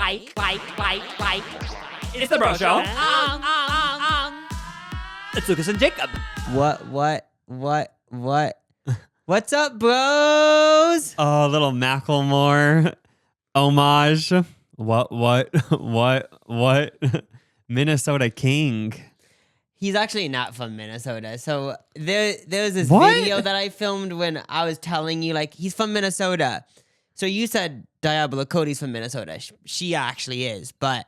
It's the Bro Show. It's Lucas and Jacob. What? What's up, bros? Oh, a little Macklemore homage. What? Minnesota King. He's actually not from Minnesota. So there was this What? video that I filmed when I was telling you, like, he's from Minnesota. So you said Diablo Cody's from Minnesota. She actually is. But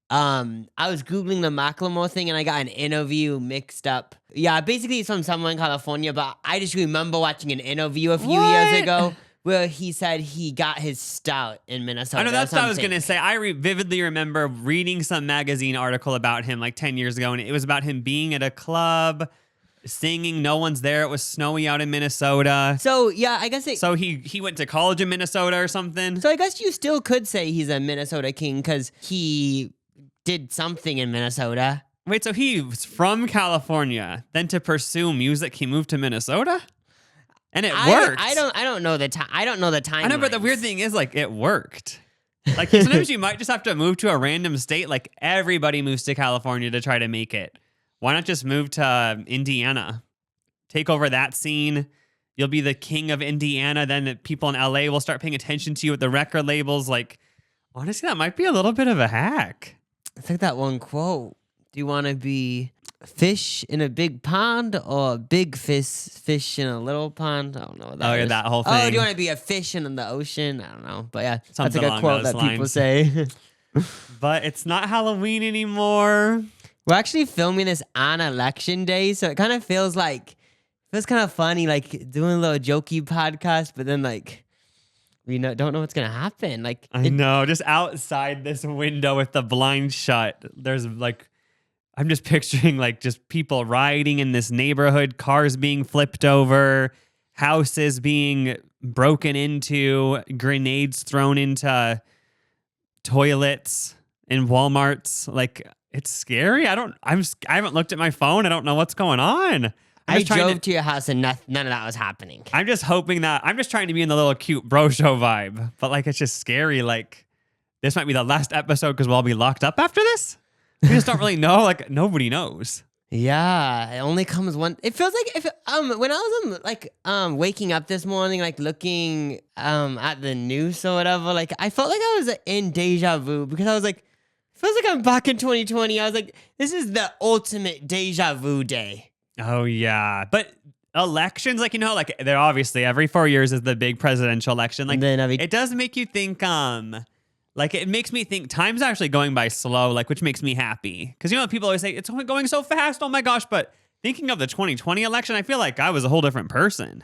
I was Googling the Macklemore thing and I got an interview mixed up. Yeah, basically he's from somewhere in California, but I just remember watching an interview a few years ago where he said he got his start in Minnesota. I know, that's what I was going to say. I vividly remember reading some magazine article about him like 10 years ago, and it was about him being at a club, singing, no one's there. It was snowy out in Minnesota. So, yeah, I guess So he went to college in Minnesota or something? So I guess you still could say he's a Minnesota king because he did something in Minnesota. Wait, so he was from California, then to pursue music, he moved to Minnesota? And it worked. I don't know the time. I don't know the time. I know, but the weird thing is, like, it worked. Like, sometimes you might just have to move to a random state. Like, everybody moves to California to try to make it. Why not just move to Indiana? Take over that scene. You'll be the king of Indiana. Then the people in LA will start paying attention to you at the record labels. Like, honestly, that might be a little bit of a hack. It's like that one quote. Do you want to be a fish in a big pond or a big fish in a little pond? I don't know what that is. Yeah, that whole thing. Oh, do you want to be a fish in the ocean? I don't know. But yeah, Something that's like a along quote those that people lines. say. But it's not Halloween anymore. We're actually filming this on election day, so it kind of feels kind of funny, like doing a little jokey podcast, but then like we don't know what's gonna happen. Like I know, just outside this window with the blind shut, there's like, I'm just picturing like just people rioting in this neighborhood, cars being flipped over, houses being broken into, grenades thrown into toilets in Walmarts. Like, it's scary. I haven't looked at my phone. I don't know what's going on. I drove to your house and none of that was happening. I'm just hoping that I'm just trying to be in the little cute bro show vibe, but like, it's just scary. Like, this might be the last episode because we'll all be locked up after this. We just don't really know. Like, nobody knows. Yeah, it only comes one. It feels like when I was waking up this morning, like looking at the news or whatever, like I felt like I was in deja vu because I was like, feels like I'm back in 2020. I was like, this is the ultimate deja vu day. Oh yeah, but elections, like, you know, like they're obviously every 4 years is the big presidential election. Like, it does make you think. Like, it makes me think time's actually going by slow, like, which makes me happy. Because, you know, people always say, it's going so fast, oh my gosh. But thinking of the 2020 election, I feel like I was a whole different person.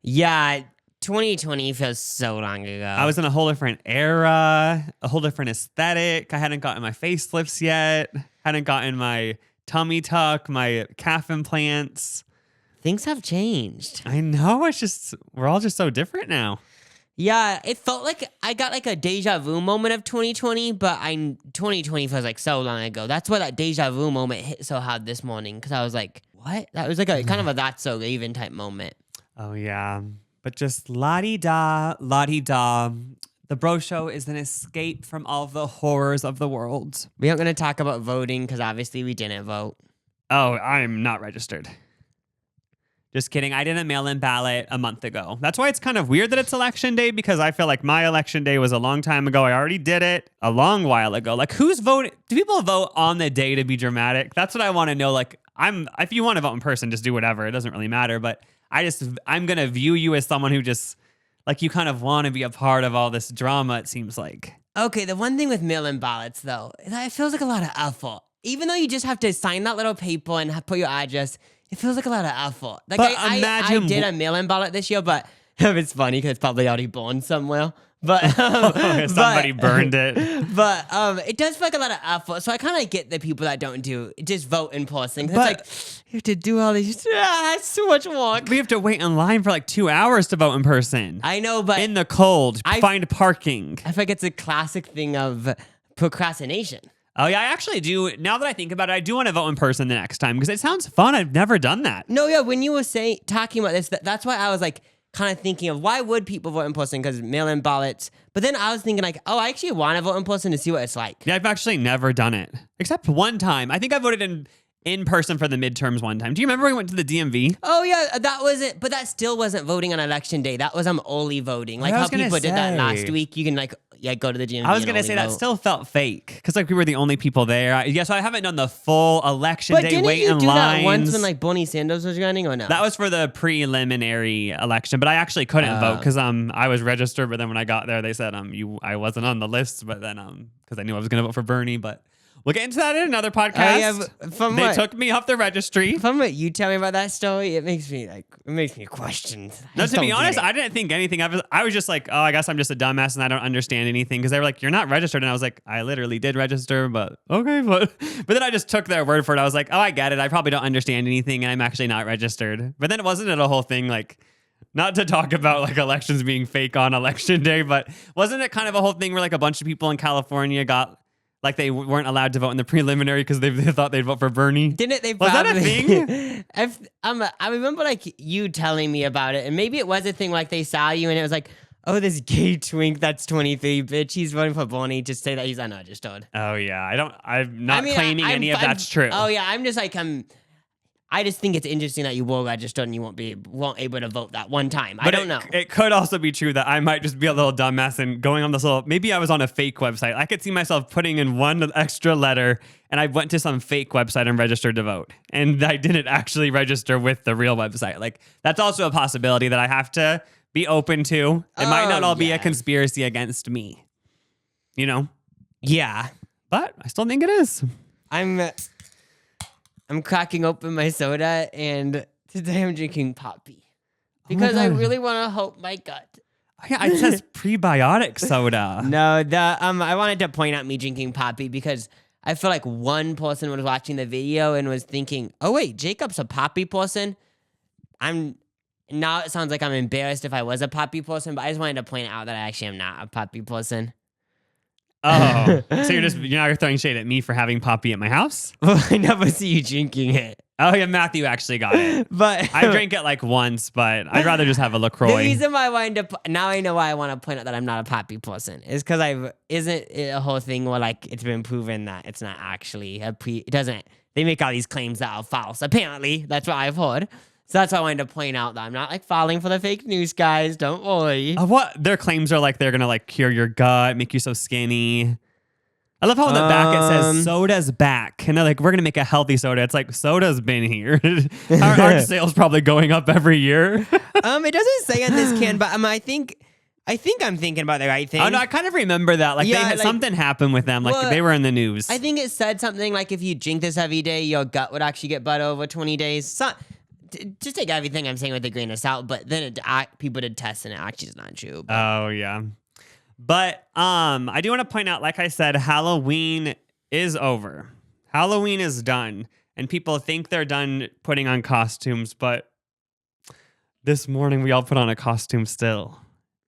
Yeah, 2020 feels so long ago. I was in a whole different era, a whole different aesthetic. I hadn't gotten my facelifts yet, hadn't gotten my tummy tuck, my calf implants. Things have changed. I know, it's just, we're all just so different now. Yeah, it felt like I got like a deja vu moment of 2020, but 2020 feels like so long ago. That's why that deja vu moment hit so hard this morning, because I was like, what? That was like a kind of a that's so even type moment. Oh, yeah. But just la-di-da, la-di-da. The Bro Show is an escape from all the horrors of the world. We aren't going to talk about voting because obviously we didn't vote. Oh, I'm not registered. Just kidding. I did a mail-in ballot a month ago. That's why it's kind of weird that it's election day, because I feel like my election day was a long time ago. I already did it a long while ago. Like, who's voting? Do people vote on the day to be dramatic? That's what I want to know. Like, if you want to vote in person, just do whatever. It doesn't really matter. But I'm going to view you as someone who just, like, you kind of want to be a part of all this drama, it seems like. Okay, the one thing with mail-in ballots, though, it feels like a lot of effort. Even though you just have to sign that little paper and put your address, it feels like a lot of effort. Like, but I did a mail-in ballot this year, but it's funny because it's probably already burned somewhere. But somebody burned it. But it does feel like a lot of effort. So I kind of get the people that don't just vote in person. But it's like, you have to do all these. It's too much work. We have to wait in line for like 2 hours to vote in person. I know, but in the cold, find parking. I feel like it's a classic thing of procrastination. Oh, yeah, I actually do. Now that I think about it, I do want to vote in person the next time because it sounds fun. I've never done that. No, yeah, when you were talking about this, that's why I was like, kind of thinking of why would people vote in person? Because mail-in ballots. But then I was thinking like, oh, I actually want to vote in person to see what it's like. Yeah, I've actually never done it except one time. I think I voted in person for the midterms one time. Do you remember we went to the DMV? Oh yeah, that was it. But that still wasn't voting on election day. That was early voting. Like I how was gonna people did that last say. week. You can like go to the DMV. I was and gonna only say that vote. still felt fake because like we were the only people there. Yeah, so I haven't done the full election But day didn't wait you in do lines. that once when like Bernie Sanders was running or no? That was for the preliminary election, but I actually couldn't vote because I was registered. But then when I got there, they said I wasn't on the list. But then because I knew I was gonna vote for Bernie. But we'll get into that in another podcast. They took me off the registry. From what you tell me about that story, it makes me question. No, to be honest, I didn't think anything of it. I was just like, oh, I guess I'm just a dumbass and I don't understand anything because they were like, you're not registered, and I was like, I literally did register, but okay, but then I just took their word for it. I was like, oh, I get it. I probably don't understand anything, and I'm actually not registered. But then wasn't it a whole thing like? Not to talk about like elections being fake on election day, but wasn't it kind of a whole thing where like a bunch of people in California got like they weren't allowed to vote in the preliminary because they thought they'd vote for Bernie? Didn't they? Was that a thing? I remember like you telling me about it, and maybe it was a thing like they saw you and it was like, oh, this gay twink that's 23, bitch, he's voting for Bernie. Just say that he's unregistered. Oh yeah, I'm not claiming any of that's true. Oh yeah, I'm just like I just think it's interesting that you were registered and you weren't able to vote that one time. But I don't know. It could also be true that I might just be a little dumbass and going on this little. Maybe I was on a fake website. I could see myself putting in one extra letter, and I went to some fake website and registered to vote, and I didn't actually register with the real website. Like that's also a possibility that I have to be open to. It might not all be a conspiracy against me, you know. Yeah, but I still think it is. I'm cracking open my soda, and today I'm drinking Poppy because I really want to help my gut. Oh, yeah, it says prebiotic soda. No, I wanted to point out me drinking Poppy because I feel like one person was watching the video and was thinking, "Oh wait, Jacob's a Poppy person." Now it sounds like I'm embarrassed if I was a Poppy person, but I just wanted to point out that I actually am not a Poppy person. Oh, so you're throwing shade at me for having Poppy at my house? Well, I never see you drinking it. Oh yeah, Matthew actually got it. But I drank it like once, but I'd rather just have a LaCroix. The reason why I wanted to now I know why I want to point out that I'm not a Poppy person is because isn't it a whole thing where like it's been proven that it's not actually it doesn't. They make all these claims that are false. Apparently, that's what I've heard. So that's why I wanted to point out that I'm not like falling for the fake news, guys. Don't worry. What their claims are like they're gonna like cure your gut, make you so skinny. I love how on the back it says soda's back. And they're like, we're going to make a healthy soda. It's like, soda's been here. Our sales probably going up every year. It doesn't say on this can, but I think I'm thinking about the right thing. Oh, no, I kind of remember that. Like, something happened with them. Like, they were in the news. I think it said something like if you drink this every day, your gut would actually get better over 20 days. Just take everything I'm saying with a grain of salt. But then people did tests and it actually is not true. But. Oh, yeah. But I do want to point out, like I said, Halloween is over. Halloween is done. And people think they're done putting on costumes, but this morning we all put on a costume still.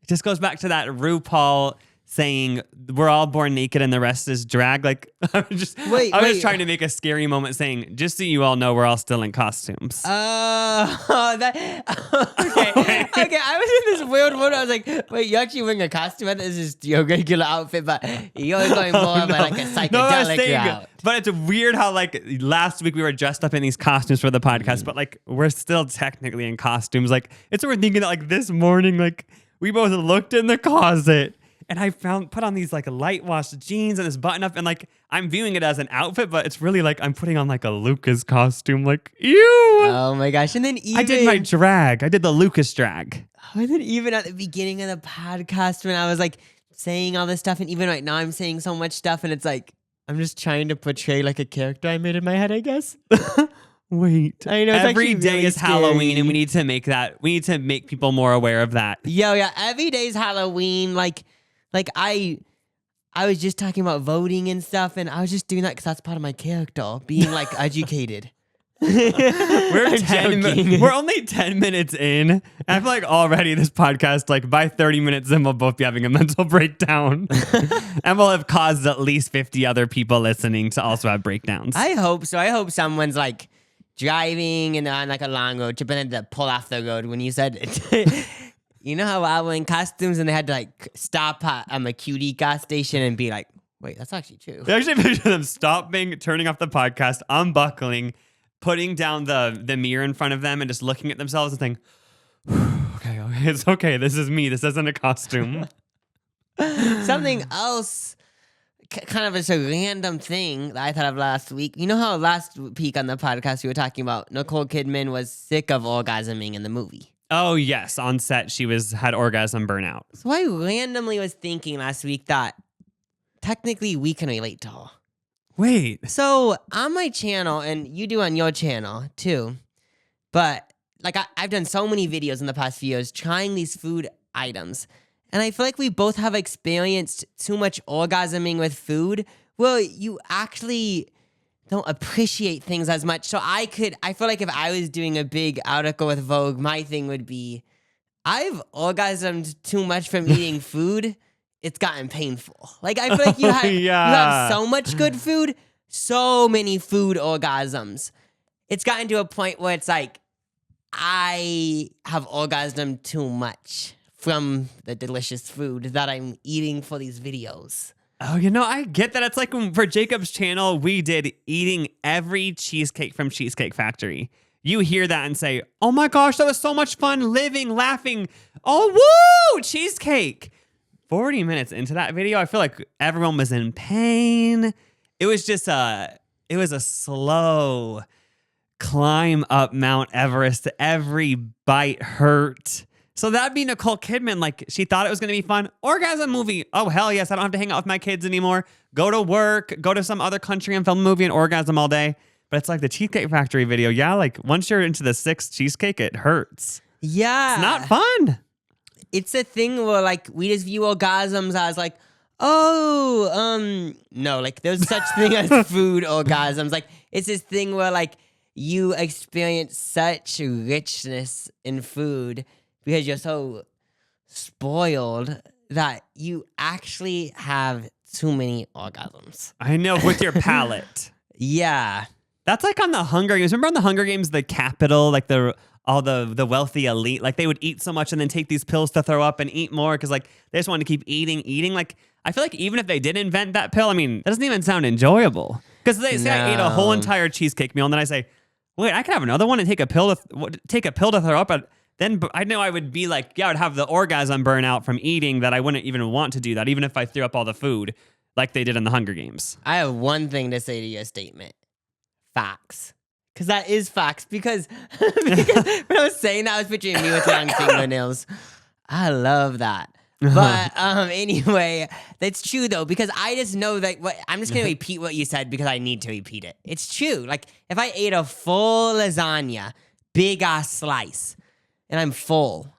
It just goes back to that RuPaul saying we're all born naked and the rest is drag. Like I was just trying to make a scary moment saying, just so you all know, we're all still in costumes. Okay. Okay, I was in this weird mode. I was like, wait, you're actually wearing a costume? I thought this is your regular outfit, but you're going more of like a psychedelic route. But it's weird how like last week we were dressed up in these costumes for the podcast, but like we're still technically in costumes. Like it's we're thinking that like this morning, like we both looked in the closet and I put on these like light washed jeans and this button up, and like I'm viewing it as an outfit, but it's really like I'm putting on like a Lucas costume. Like, ew. Oh my gosh. And then I did my drag. I did the Lucas drag. And then even at the beginning of the podcast when I was like saying all this stuff, and even right now I'm saying so much stuff, and it's like I'm just trying to portray like a character I made in my head, I guess. Wait, I know every day really is scary. Halloween, and we need to make people more aware of that. Yeah, every day's Halloween. Like I was just talking about voting and stuff, and I was just doing that because that's part of my character, being like educated. We're only 10 minutes in. And I feel like already this podcast, like by 30 minutes in, we'll both be having a mental breakdown. And we'll have caused at least 50 other people listening to also have breakdowns. I hope so. I hope someone's like driving and on like a long road trip and then to pull off the road when you said it. You know how I were in costumes and they had to like stop at a cutie gas station and be like, wait, that's actually true. They actually picture them stopping, turning off the podcast, unbuckling, putting down the mirror in front of them and just looking at themselves and saying, okay, it's okay. This is me. This isn't a costume. Something else, kind of just a random thing that I thought of last week. You know how last week on the podcast we were talking about Nicole Kidman was sick of orgasming in the movie? Oh, yes. On set, she had orgasm burnout. So I randomly was thinking last week that technically we can relate to her. Wait. So on my channel, and you do on your channel too, but like I've done so many videos in the past few years trying these food items. And I feel like we both have experienced too much orgasming with food. Well, you actually don't appreciate things as much. So I feel like if I was doing a big article with Vogue, my thing would be, I've orgasmed too much from eating food. It's gotten painful. Like I feel like you have so much good food, so many food orgasms. It's gotten to a point where it's like, I have orgasmed too much from the delicious food that I'm eating for these videos. Oh, I get that. It's like for Jacob's channel, we did eating every cheesecake from Cheesecake Factory. You hear that and say, oh my gosh, that was so much fun living, laughing. Oh, woo, cheesecake. 40 minutes into that video, I feel like everyone was in pain. It was just a slow climb up Mount Everest. Every bite hurt. So that'd be Nicole Kidman. Like, she thought it was going to be fun. Orgasm movie. Oh, hell yes. I don't have to hang out with my kids anymore. Go to work. Go to some other country and film a movie and orgasm all day. But it's like the Cheesecake Factory video. Yeah, like once you're into the 6th cheesecake, it hurts. Yeah. It's not fun. It's a thing where like we just view orgasms as like, no, like there's such thing as food orgasms. Like it's this thing where like you experience such richness in food because you're so spoiled that you actually have too many orgasms. I know, with your palate. Yeah. That's like on the Hunger Games. Remember on the Hunger Games, the capital, like all the wealthy elite, like they would eat so much and then take these pills to throw up and eat more because like they just wanted to keep eating. Like I feel like even if they did invent that pill, I mean, that doesn't even sound enjoyable. Because they say I ate a whole entire cheesecake meal and then I say, wait, I could have another one and take a pill to throw up. But then I know I would be like, yeah, I would have the orgasm burnout from eating that I wouldn't even want to do that, even if I threw up all the food like they did in the Hunger Games. I have one thing to say to your statement. Facts. Because that is facts. Because when I was saying that, I was picturing me with long fingernails. I love that. But anyway, that's true though, because I just know that I'm just going to repeat what you said because I need to repeat it. It's true. Like if I ate a full lasagna, big ass slice, and I'm full.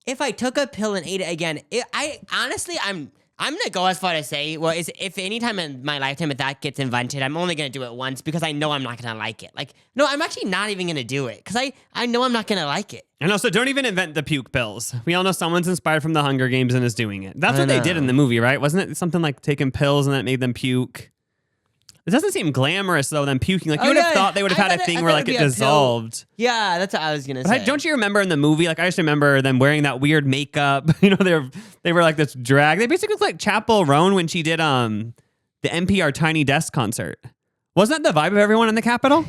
If I took a pill and ate it again, I'm going to go as far as say, well, if any time in my lifetime if that gets invented, I'm only going to do it once because I know I'm not going to like it. Like, no, I'm actually not even going to do it because I know I'm not going to like it. And also, don't even invent the puke pills. We all know someone's inspired from the Hunger Games and is doing it. That's what they did in the movie, right? Wasn't it something like taking pills and that made them puke? It doesn't seem glamorous, though, them puking. Like, you would have thought they would have had a thing where, like, it dissolved. Yeah, that's what I was going to say. Don't you remember in the movie, like, I just remember them wearing that weird makeup. You know, they were like this drag. They basically looked like Chappell Roan when she did the NPR Tiny Desk concert. Wasn't that the vibe of everyone in the Capitol?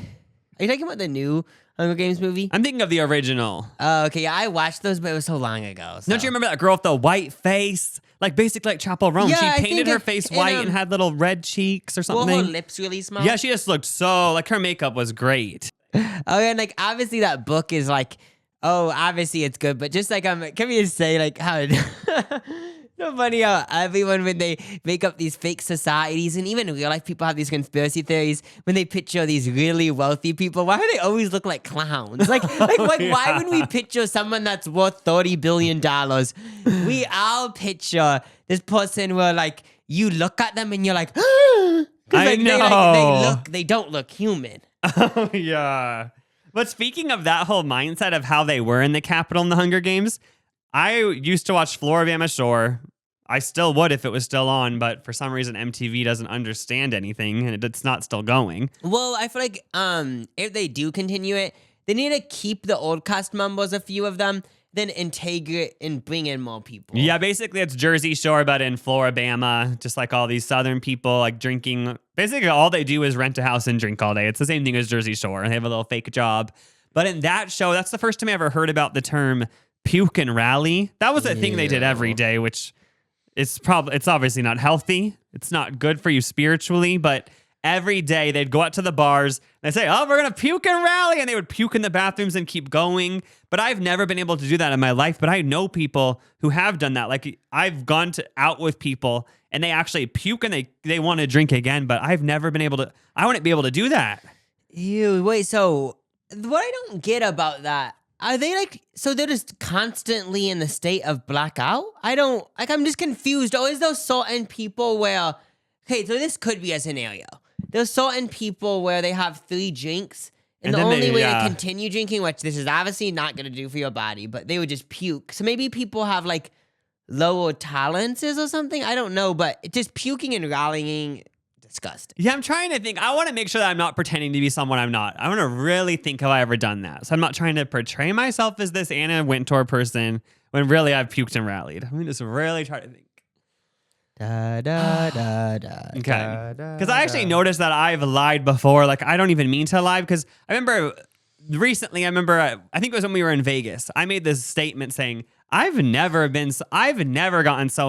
Are you talking about the new Hunger Games movie? I'm thinking of the original. Oh, okay. Yeah, I watched those, but it was so long ago. So. Don't you remember that girl with the white face? Like basically like Chappell Roan. Yeah, she painted her face white and had little red cheeks or something. Well, her lips really small. Yeah, she just looked so, like her makeup was great. Oh, yeah, and like obviously that book is like, oh, obviously it's good, but just like, can we just say like how... So funny how everyone, when they make up these fake societies, and even in real life, people have these conspiracy theories when they picture these really wealthy people. Why do they always look like clowns? Why would we picture someone that's worth $30 billion? We all picture this person where like you look at them and you're like, I know. They don't look human. Oh yeah. But speaking of that whole mindset of how they were in the Capitol in the Hunger Games, I used to watch Floribama Shore. I still would if it was still on, but for some reason MTV doesn't understand anything and it's not still going. Well, I feel like if they do continue it, they need to keep the old cast members, a few of them, then integrate and bring in more people. Yeah, basically it's Jersey Shore, but in Floribama, just like all these Southern people like drinking. Basically, all they do is rent a house and drink all day. It's the same thing as Jersey Shore. They have a little fake job. But in that show, that's the first time I ever heard about the term puke and rally. That was a thing they did every day, which it's obviously not healthy. It's not good for you spiritually, but every day they'd go out to the bars and they'd say, oh, we're going to puke and rally. And they would puke in the bathrooms and keep going. But I've never been able to do that in my life. But I know people who have done that. Like I've gone out with people and they actually puke and they want to drink again. But I've never been able to, I wouldn't be able to do that. Ew, wait, so what I don't get about that, are they like, so they're just constantly in the state of blackout? I'm just confused. Or is there certain people where, okay, so this could be a scenario. There's certain people where they have 3 drinks, and the only way to continue drinking, which this is obviously not going to do for your body, but they would just puke. So maybe people have like lower tolerances or something. I don't know, but just puking and rallying, disgusting. Yeah, I'm trying to think. I want to make sure that I'm not pretending to be someone I'm not. I want to really think, have I ever done that? So I'm not trying to portray myself as this Anna Wintour person when really I've puked and rallied. I'm going to just really try to think. Da, da, da, da, okay. Because I actually noticed that I've lied before. Like, I don't even mean to lie because I remember recently, I think it was when we were in Vegas. I made this statement saying, I've never gotten so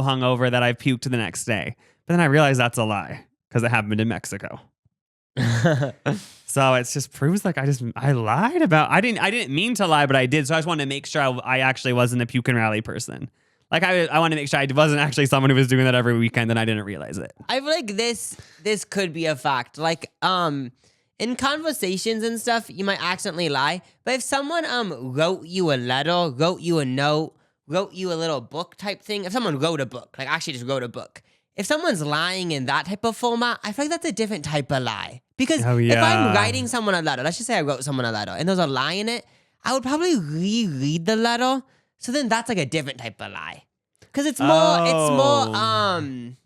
hungover that I puked the next day. But then I realized that's a lie because it happened in Mexico. So it just proves like I lied about, I didn't mean to lie, but I did. So I just wanted to make sure I actually wasn't a puke and rally person. Like I want to make sure I wasn't actually someone who was doing that every weekend and I didn't realize it. I feel like this could be a fact. Like in conversations and stuff, you might accidentally lie. But if someone wrote you a letter, wrote you a note, wrote you a little book type thing, if someone wrote a book, like actually just wrote a book, if someone's lying in that type of format, I feel like that's a different type of lie. Because if I'm writing someone a letter, let's just say I wrote someone a letter and there's a lie in it, I would probably reread the letter. So then that's like a different type of lie. Because it's more on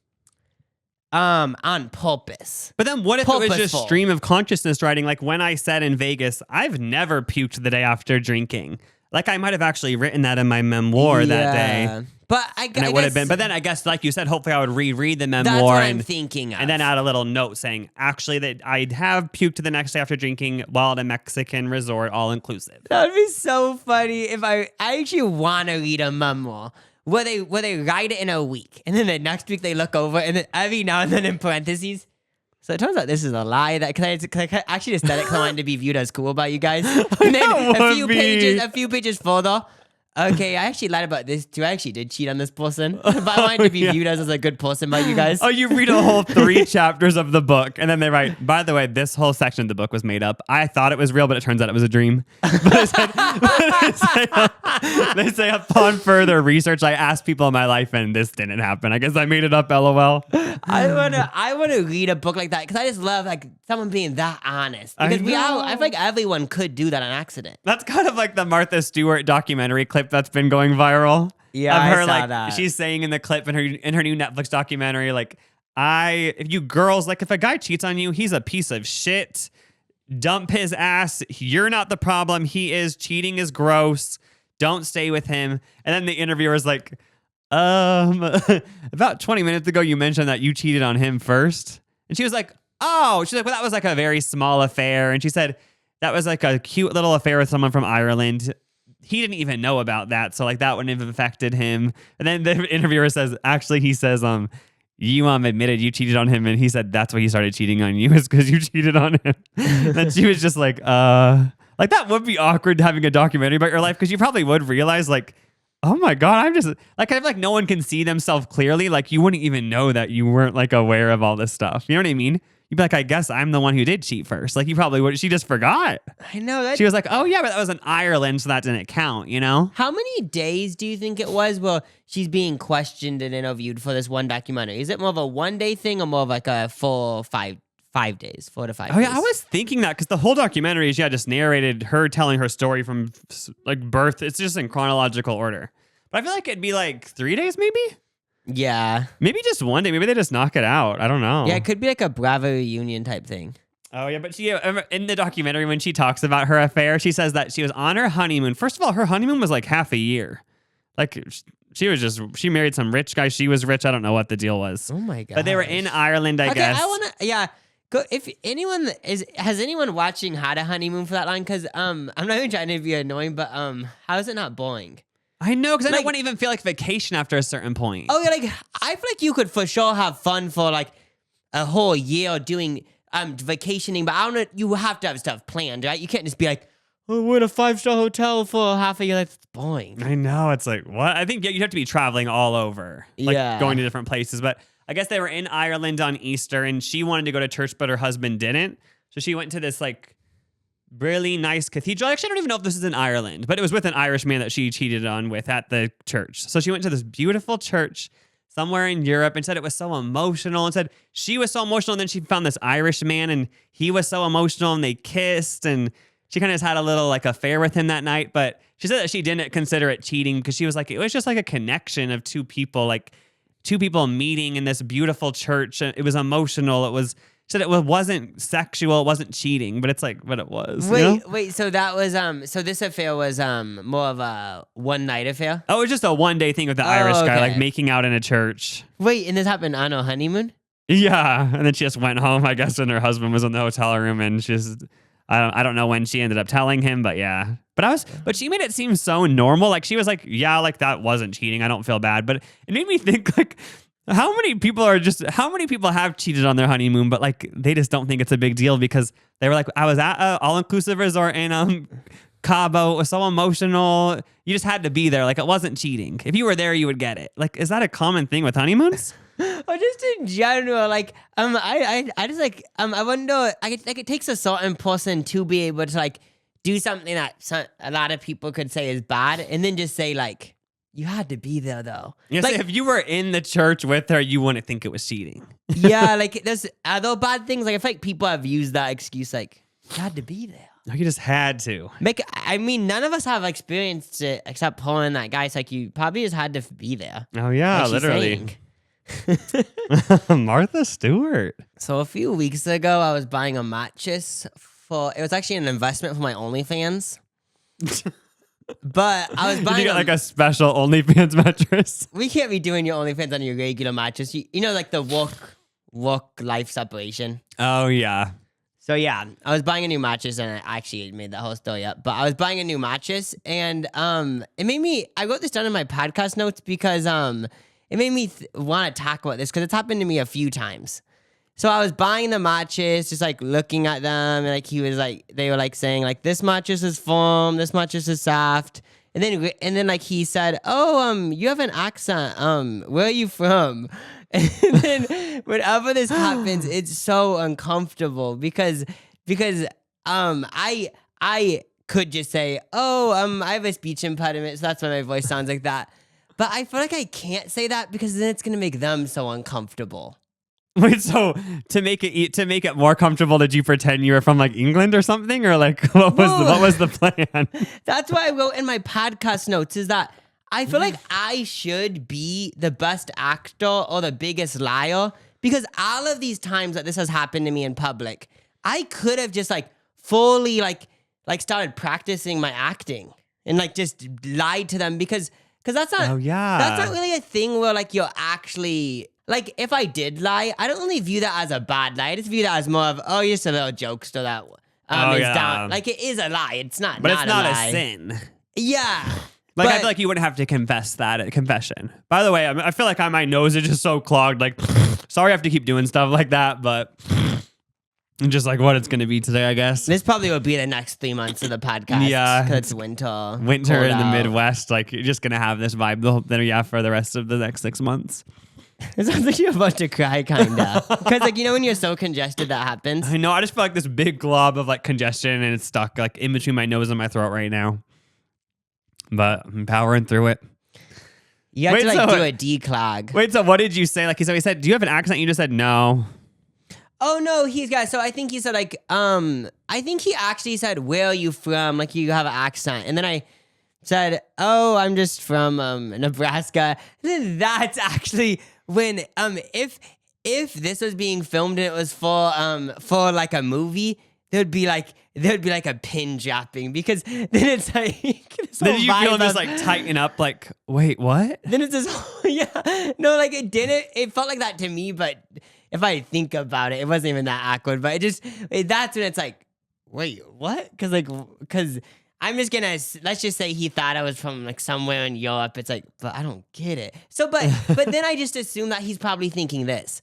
purpose. But then what if it was just stream of consciousness writing? Like when I said in Vegas, I've never puked the day after drinking. Like I might have actually written that in my memoir that day. But it would have been. But then I guess, like you said, hopefully I would reread the memoir. That's what I'm thinking of. And then add a little note saying, actually, that I'd have puked the next day after drinking while at a Mexican resort, all inclusive. That would be so funny if I actually want to read a memoir where they write it in a week, and then the next week they look over, and then every now and then in parentheses. So it turns out this is a lie. That I actually just said it because I wanted to be viewed as cool by you guys. And then a few pages further. Okay, I actually lied about this too. I actually did cheat on this person, but I wanted to be viewed as a good person by you guys. Oh, you read a whole 3 chapters of the book, and then they write, by the way, this whole section of the book was made up. I thought it was real, but it turns out it was a dream. They say, upon further research, I asked people in my life, and this didn't happen. I guess I made it up, LOL. I wanna read a book like that because I just love like someone being that honest. Because I feel like everyone could do that on accident. That's kind of like the Martha Stewart documentary clip that's been going viral. Yeah, of her, I saw like, that. She's saying in the clip in her new Netflix documentary, like, if you girls, like, if a guy cheats on you, he's a piece of shit. Dump his ass. You're not the problem. He is. Cheating is gross. Don't stay with him. And then the interviewer's like, about 20 minutes ago, you mentioned that you cheated on him first. And she was like, oh, she's like, well, that was like a very small affair. And she said, that was like a cute little affair with someone from Ireland. He didn't even know about that. So like that wouldn't have affected him. And then the interviewer says, actually, he says, you admitted you cheated on him. And he said, that's why he started cheating on you, is because you cheated on him. And she was just like that would be awkward having a documentary about your life. Cause you probably would realize like, oh my God, I'm just like, I feel like no one can see themselves clearly. Like you wouldn't even know that you weren't like aware of all this stuff. You know what I mean? You'd be like, I guess I'm the one who did cheat first. Like you probably would. She just forgot. I know that. She was like, oh yeah, but that was in Ireland, so that didn't count, you know? How many days do you think it was where she's being questioned and interviewed for this one documentary? Is it more of a 1-day thing or more of like a full 5 days, 4 to 5 days? Oh yeah, I was thinking that because the whole documentary, she had just narrated her telling her story from like birth. It's just in chronological order. But I feel like it'd be like 3 days maybe? Yeah. Maybe just 1 day. Maybe they just knock it out. I don't know. Yeah, it could be like a Bravo reunion type thing. Oh yeah, but she in the documentary when she talks about her affair, she says that she was on her honeymoon. First of all, her honeymoon was like half a year. Like she married some rich guy. She was rich. I don't know what the deal was. Oh my god! But they were in Ireland, I guess. I wanna, go if anyone has anyone watching had a honeymoon for that long? Because I'm not even trying to be annoying, but how is it not boring? I know, because I don't want to even feel like vacation after a certain point. Oh yeah, like I feel like you could for sure have fun for like a whole year doing vacationing, but I don't know. You have to have stuff planned, right? You can't just be like, oh, we're in a 5-star hotel for half a year. That's boring. I know. It's like, what? I think you have to be traveling all over, like going to different places. But I guess they were in Ireland on Easter, and she wanted to go to church, but her husband didn't. So she went to this like really nice cathedral. Actually, I don't even know if this is in Ireland, but it was with an Irish man that she cheated on with at the church. So she went to this beautiful church somewhere in Europe and said it was so emotional, and said she was so emotional. And then she found this Irish man and he was so emotional, and they kissed, and she kind of just had a little like affair with him that night. But she said that she didn't consider it cheating because she was like, it was just like a connection of two people meeting in this beautiful church. It was emotional. She said it wasn't sexual, it wasn't cheating, but it's like what it was. Wait, so that was so this affair was more of a one night affair? Oh, it was just a one day thing with the Irish guy, like making out in a church. Wait, and this happened on a honeymoon? Yeah, and then she just went home, I guess, when her husband was in the hotel room, and I don't know when she ended up telling him, but yeah. But she made it seem so normal. Like she was like, yeah, like that wasn't cheating. I don't feel bad. But it made me think like, how many people have cheated on their honeymoon, but like they just don't think it's a big deal because they were like, I was at an all-inclusive resort in Cabo. It was so emotional. You just had to be there. Like it wasn't cheating. If you were there, you would get it. Like, is that a common thing with honeymoons? Or just in general, like I just like I wonder, it takes a certain person to be able to like do something that a lot of people could say is bad, and then just say like, you had to be there though. Yes, like, if you were in the church with her, you wouldn't think it was cheating. Yeah, like there's other bad things. Like I feel like people have used that excuse, like you had to be there. No, you just had to. I mean, none of us have experienced it except Paul and that guy. It's like you probably just had to be there. Oh yeah, like literally. Martha Stewart. So a few weeks ago, I was buying a mattress it was actually an investment for my OnlyFans. But I was buying. Did you get like a special OnlyFans mattress? We can't be doing your OnlyFans on your regular mattress. You know, like the work life separation. Oh yeah. So yeah, I was buying a new mattress, and I actually made that whole story up. But I was buying a new mattress, and it made me. I wrote this down in my podcast notes because it made me want to talk about this because it's happened to me a few times. So I was buying the mattress, just like looking at them, and like they were like saying like, this mattress is firm, this mattress is soft, and then like he said, oh you have an accent, where are you from? And then whenever this happens, it's so uncomfortable because I could just say, oh I have a speech impediment, so that's why my voice sounds like that. But I feel like I can't say that because then it's gonna make them so uncomfortable. Wait, so to make it more comfortable, did you pretend you were from like England or something, or like what was the plan? That's why I wrote in my podcast notes is that I feel like I should be the best actor or the biggest liar because all of these times that this has happened to me in public, I could have just like fully like started practicing my acting and like just lied to them because that's not that's not really a thing where like you're actually. Like, if I did lie, I don't really view that as a bad lie. I just view that as more of, oh, you're just a little jokester that is down. Like, it is a lie. It's not But not it's not a a lie. sin. Yeah. Like, I feel like you wouldn't have to confess that at confession. By the way, I feel like my nose is just so clogged. Like, sorry I have to keep doing stuff like that, but just like what it's going to be today, I guess. This probably will be the next 3 months of the podcast. Yeah. Because it's winter. Winter in the Midwest. Like, you're just going to have this vibe for the rest of the next 6 months. It sounds like you're about to cry, kind of. Because, like, you know when you're so congested that happens? I know. I just feel like this big glob of, like, congestion, and it's stuck, like, in between my nose and my throat right now. But I'm powering through it. You have to, like, do a declog. Wait, so what did you say? Like, he said, do you have an accent? You just said no. Oh, no, so I think he said, like, I think he actually said, where are you from? Like, you have an accent. And then I said, oh, I'm just from Nebraska. And then that's actually... when if if this was being filmed and it was for like a movie, there'd be like a pin dropping because then it's like this Then whole you feel vibe this of- like tighten up, like, wait, what? Then it's this whole, yeah. No, like it didn't. It felt like that to me, but if I think about it, it wasn't even that awkward. But that's when it's like, wait, what? Because I'm just gonna let's just say he thought I was from like somewhere in Europe. It's like, but I don't get it. So, but then I just assume that he's probably thinking this.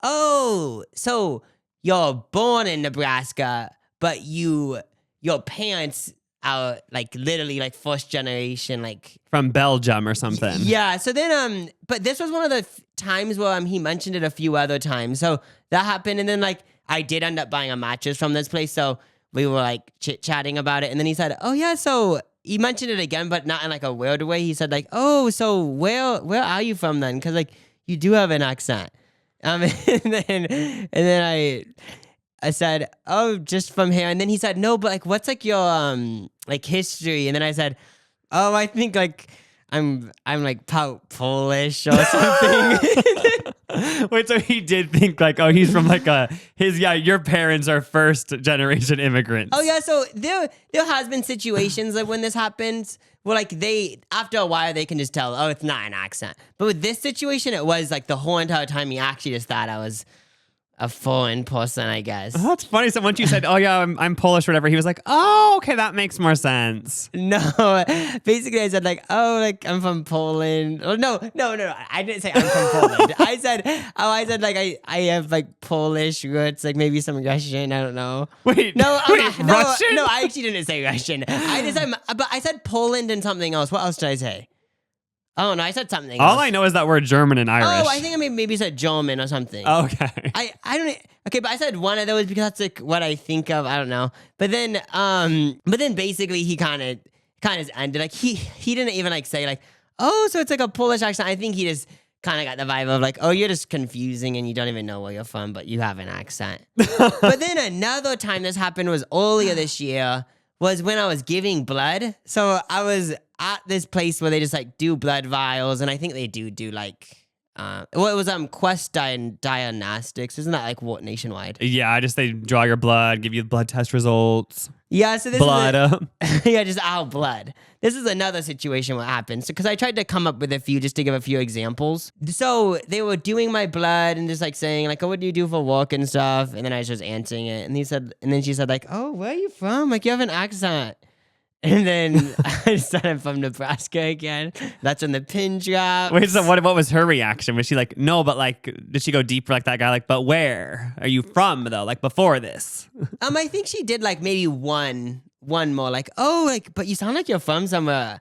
Oh, so you're born in Nebraska, but your parents are like literally like first generation, like From Belgium or something. yeah. So then, but this was one of the times where he mentioned it a few other times. So that happened, and then like I did end up buying a mattress from this place. So we were like chit chatting about it, and then he said, "Oh yeah." So he mentioned it again, but not in like a weird way. He said like, "Oh, so where are you from then? Because like you do have an accent." And then I said, "Oh, just from here." And then he said, "No, but like, what's like your like history?" And then I said, "Oh, I think like I'm like Polish or something." Wait, so he did think like, oh, he's from like your parents are first generation immigrants. Oh yeah, so there has been situations like when this happens where like they after a while they can just tell, oh, it's not an accent. But with this situation, it was like the whole entire time he actually just thought I was a foreign person, I guess. Oh, that's funny. So once you said, oh yeah, I'm Polish or whatever, he was like, oh, okay, that makes more sense. No, basically I said like, oh, like I'm from Poland. Oh, no, I didn't say I'm from Poland. I said like I have like Polish roots, like maybe some Russian, I don't know. Wait, No, Russian? No, I actually didn't say Russian. But I said Poland and something else. What else did I say? Oh no, I said something else. All I know is that word German and Irish. Oh, I think I maybe said German or something. Okay. I don't okay, but I said one of those because that's like what I think of. I don't know. But then basically he kind of ended like he didn't even like say like, oh, so it's like a Polish accent. I think he just kind of got the vibe of like, oh, you're just confusing and you don't even know where you're from, but you have an accent. But then another time this happened was earlier this year. Was when I was giving blood. So I was at this place where they just like do blood vials, and I think they do like it was Quest Diagnostics. Isn't that like what nationwide? Yeah, they draw your blood, give you blood test results. Yeah, so this blood up. Yeah, just blood. This is another situation what happened. So, because I tried to come up with a few just to give a few examples. So they were doing my blood and just like saying like, "Oh, what do you do for work and stuff?" And then I was just answering it, and then she said like, "Oh, where are you from? Like you have an accent." And then I said I'm from Nebraska again. That's when the pin dropped. Wait, so what was her reaction? Was she like, no, but like, did she go deeper like that guy? Like, but where are you from though? Like before this? I think she did like maybe one more like, oh, like, but you sound like you're from somewhere.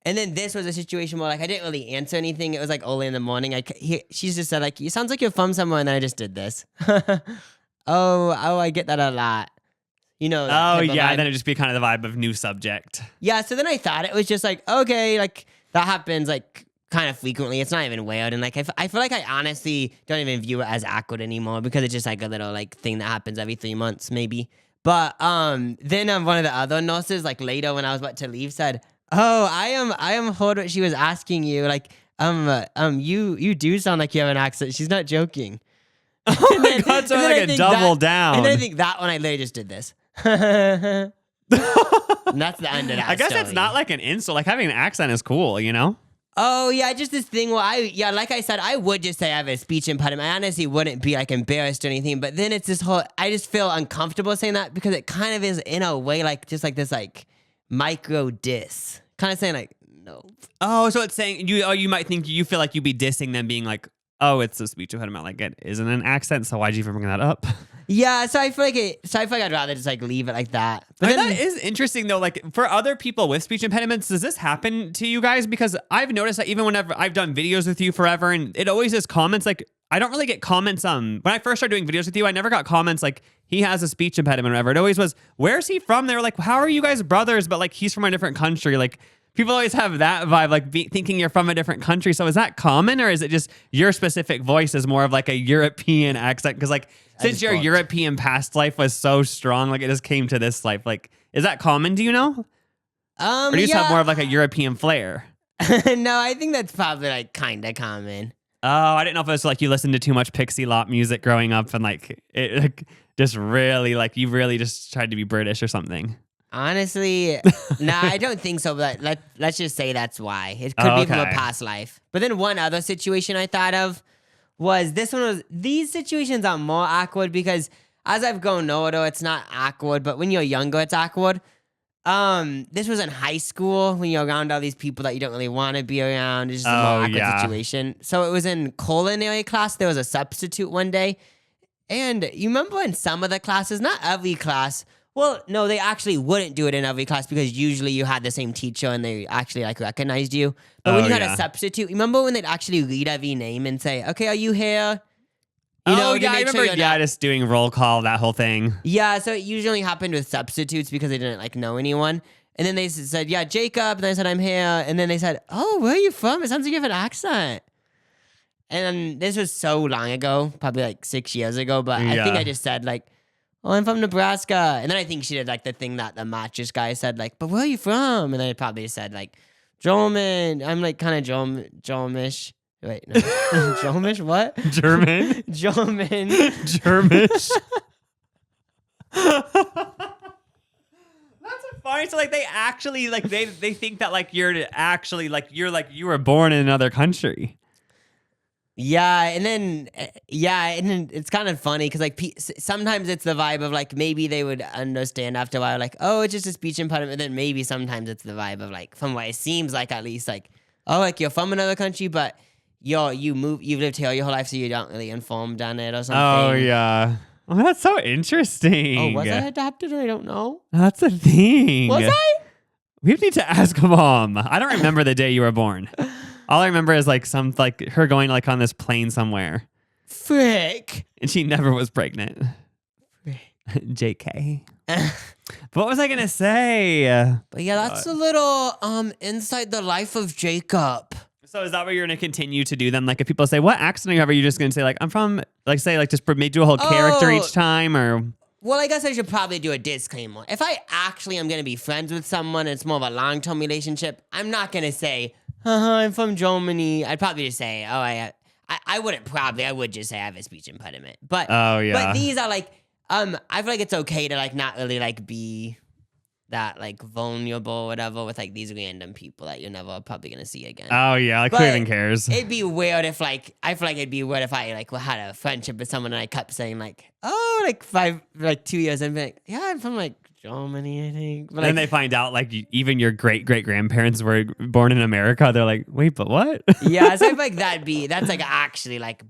And then this was a situation where like I didn't really answer anything. It was like early in the morning. She's just said like, you sounds like you're from somewhere, and then I just did this. oh, I get that a lot. You know. Oh yeah, then it'd just be kind of the vibe of new subject. Yeah, so then I thought it was just like, okay, like that happens like kind of frequently. It's not even weird, and like I feel like I honestly don't even view it as awkward anymore because it's just like a little like thing that happens every 3 months maybe. But then one of the other nurses like later when I was about to leave said, "Oh, I am heard what she was asking you. Like you do sound like you have an accent. She's not joking." Oh my god, so like a double down. And then I think that one I literally just did this. And that's the end of that. I guess story. it's not like an insult. Like having an accent is cool, you know? Oh yeah, just this thing where like I said, I would just say I have a speech impediment. I honestly wouldn't be like embarrassed or anything, but then it's this whole, I just feel uncomfortable saying that because it kind of is in a way like just like this like micro diss. Kind of saying like, no. Oh, so it's saying you might think you feel like you'd be dissing them being like, oh, it's a speech impediment. Like it isn't an accent, so why'd you even bring that up? Yeah, so I feel like I'd rather just like leave it like that. But then, that is interesting though. Like for other people with speech impediments, does this happen to you guys? Because I've noticed that even whenever I've done videos with you forever, and it always is comments like I don't really get comments. When I first started doing videos with you, I never got comments like he has a speech impediment or whatever. It always was, where's he from? They were like, how are you guys brothers? But like he's from a different country. Like people always have that vibe, like thinking you're from a different country. So is that common, or is it just your specific voice is more of like a European accent? Because like since your European past life was so strong, like it just came to this life. Like, is that common? Do you know? Or do you just have more of like a European flair? No, I think that's probably like kind of common. Oh, I didn't know if it was like you listened to too much Pixie Lott music growing up and like it like, just really like you really just tried to be British or something. Honestly, nah, I don't think so. But let's just say that's why. It could be from a Okay. past life. But then one other situation I thought of was this one was these situations are more awkward because as I've grown older, it's not awkward, but when you're younger, it's awkward. This was in high school when you're around all these people that you don't really want to be around. It's just a more Oh, awkward yeah. situation. So it was in culinary class. There was a substitute one day. And you remember in some of the classes, not every class. Well, no, they actually wouldn't do it in every class because usually you had the same teacher and they actually like recognized you. But when Oh, you had yeah. a substitute, you remember when they'd actually read every name and say, "Okay, are you here?" Oh, to yeah, I make sure remember, you're not- just doing roll call, that whole thing. Yeah, so it usually happened with substitutes because they didn't like know anyone. And then they said, "Yeah, Jacob." And I said, "I'm here." And then they said, "Oh, where are you from? It sounds like you have an accent." And this was so long ago, probably like 6 years ago. But I think Yeah. I just said like, "Oh, I'm from Nebraska." And then I think she did like the thing that the mattress guy said, like, "But where are you from?" And then I probably said like, "German." I'm like kind of Germish. Wait, no. Germish? What? German? German. Germish? That's funny. So like they actually like they think that like you're actually like you were born in another country. Yeah, and then it's kind of funny because like sometimes it's the vibe of like maybe they would understand after a while, like, oh, it's just a speech impediment. Then maybe sometimes it's the vibe of like from what it seems like at least like, oh, like you're from another country, but you've lived here your whole life, so you don't really informed on it or something. Oh yeah. Oh, that's so interesting. Oh, was I adopted? I don't know. That's a thing. Was I? We need to ask Mom. I don't remember the day you were born. All I remember is like her going like on this plane somewhere, Frick. and she never was pregnant. JK. What was I gonna say? But yeah, that's a little inside the life of Jacob. So is that what you're gonna continue to do then? Like if people say, "What accent are you?" Are you just gonna say like, "I'm from," like say like just do a whole character each time, or? Well, I guess I should probably do a disclaimer. If I actually am going to be friends with someone and it's more of a long-term relationship, I'm not going to say, I'm from Germany. I'd probably just say, I would just say I have a speech impediment. But Oh yeah. but these are like, I feel like it's okay to like not really like be that like vulnerable or whatever with like these random people that you're never probably going to see again. Oh yeah, like who But even cares? It'd be weird if like I feel like it'd be weird if I like had a friendship with someone and I kept saying like, oh, like 2 years and be like, yeah, I'm from like Germany, I think. But And then like, they find out like even your great grandparents were born in America. They're like, wait, but what? yeah, so I feel like that's like actually like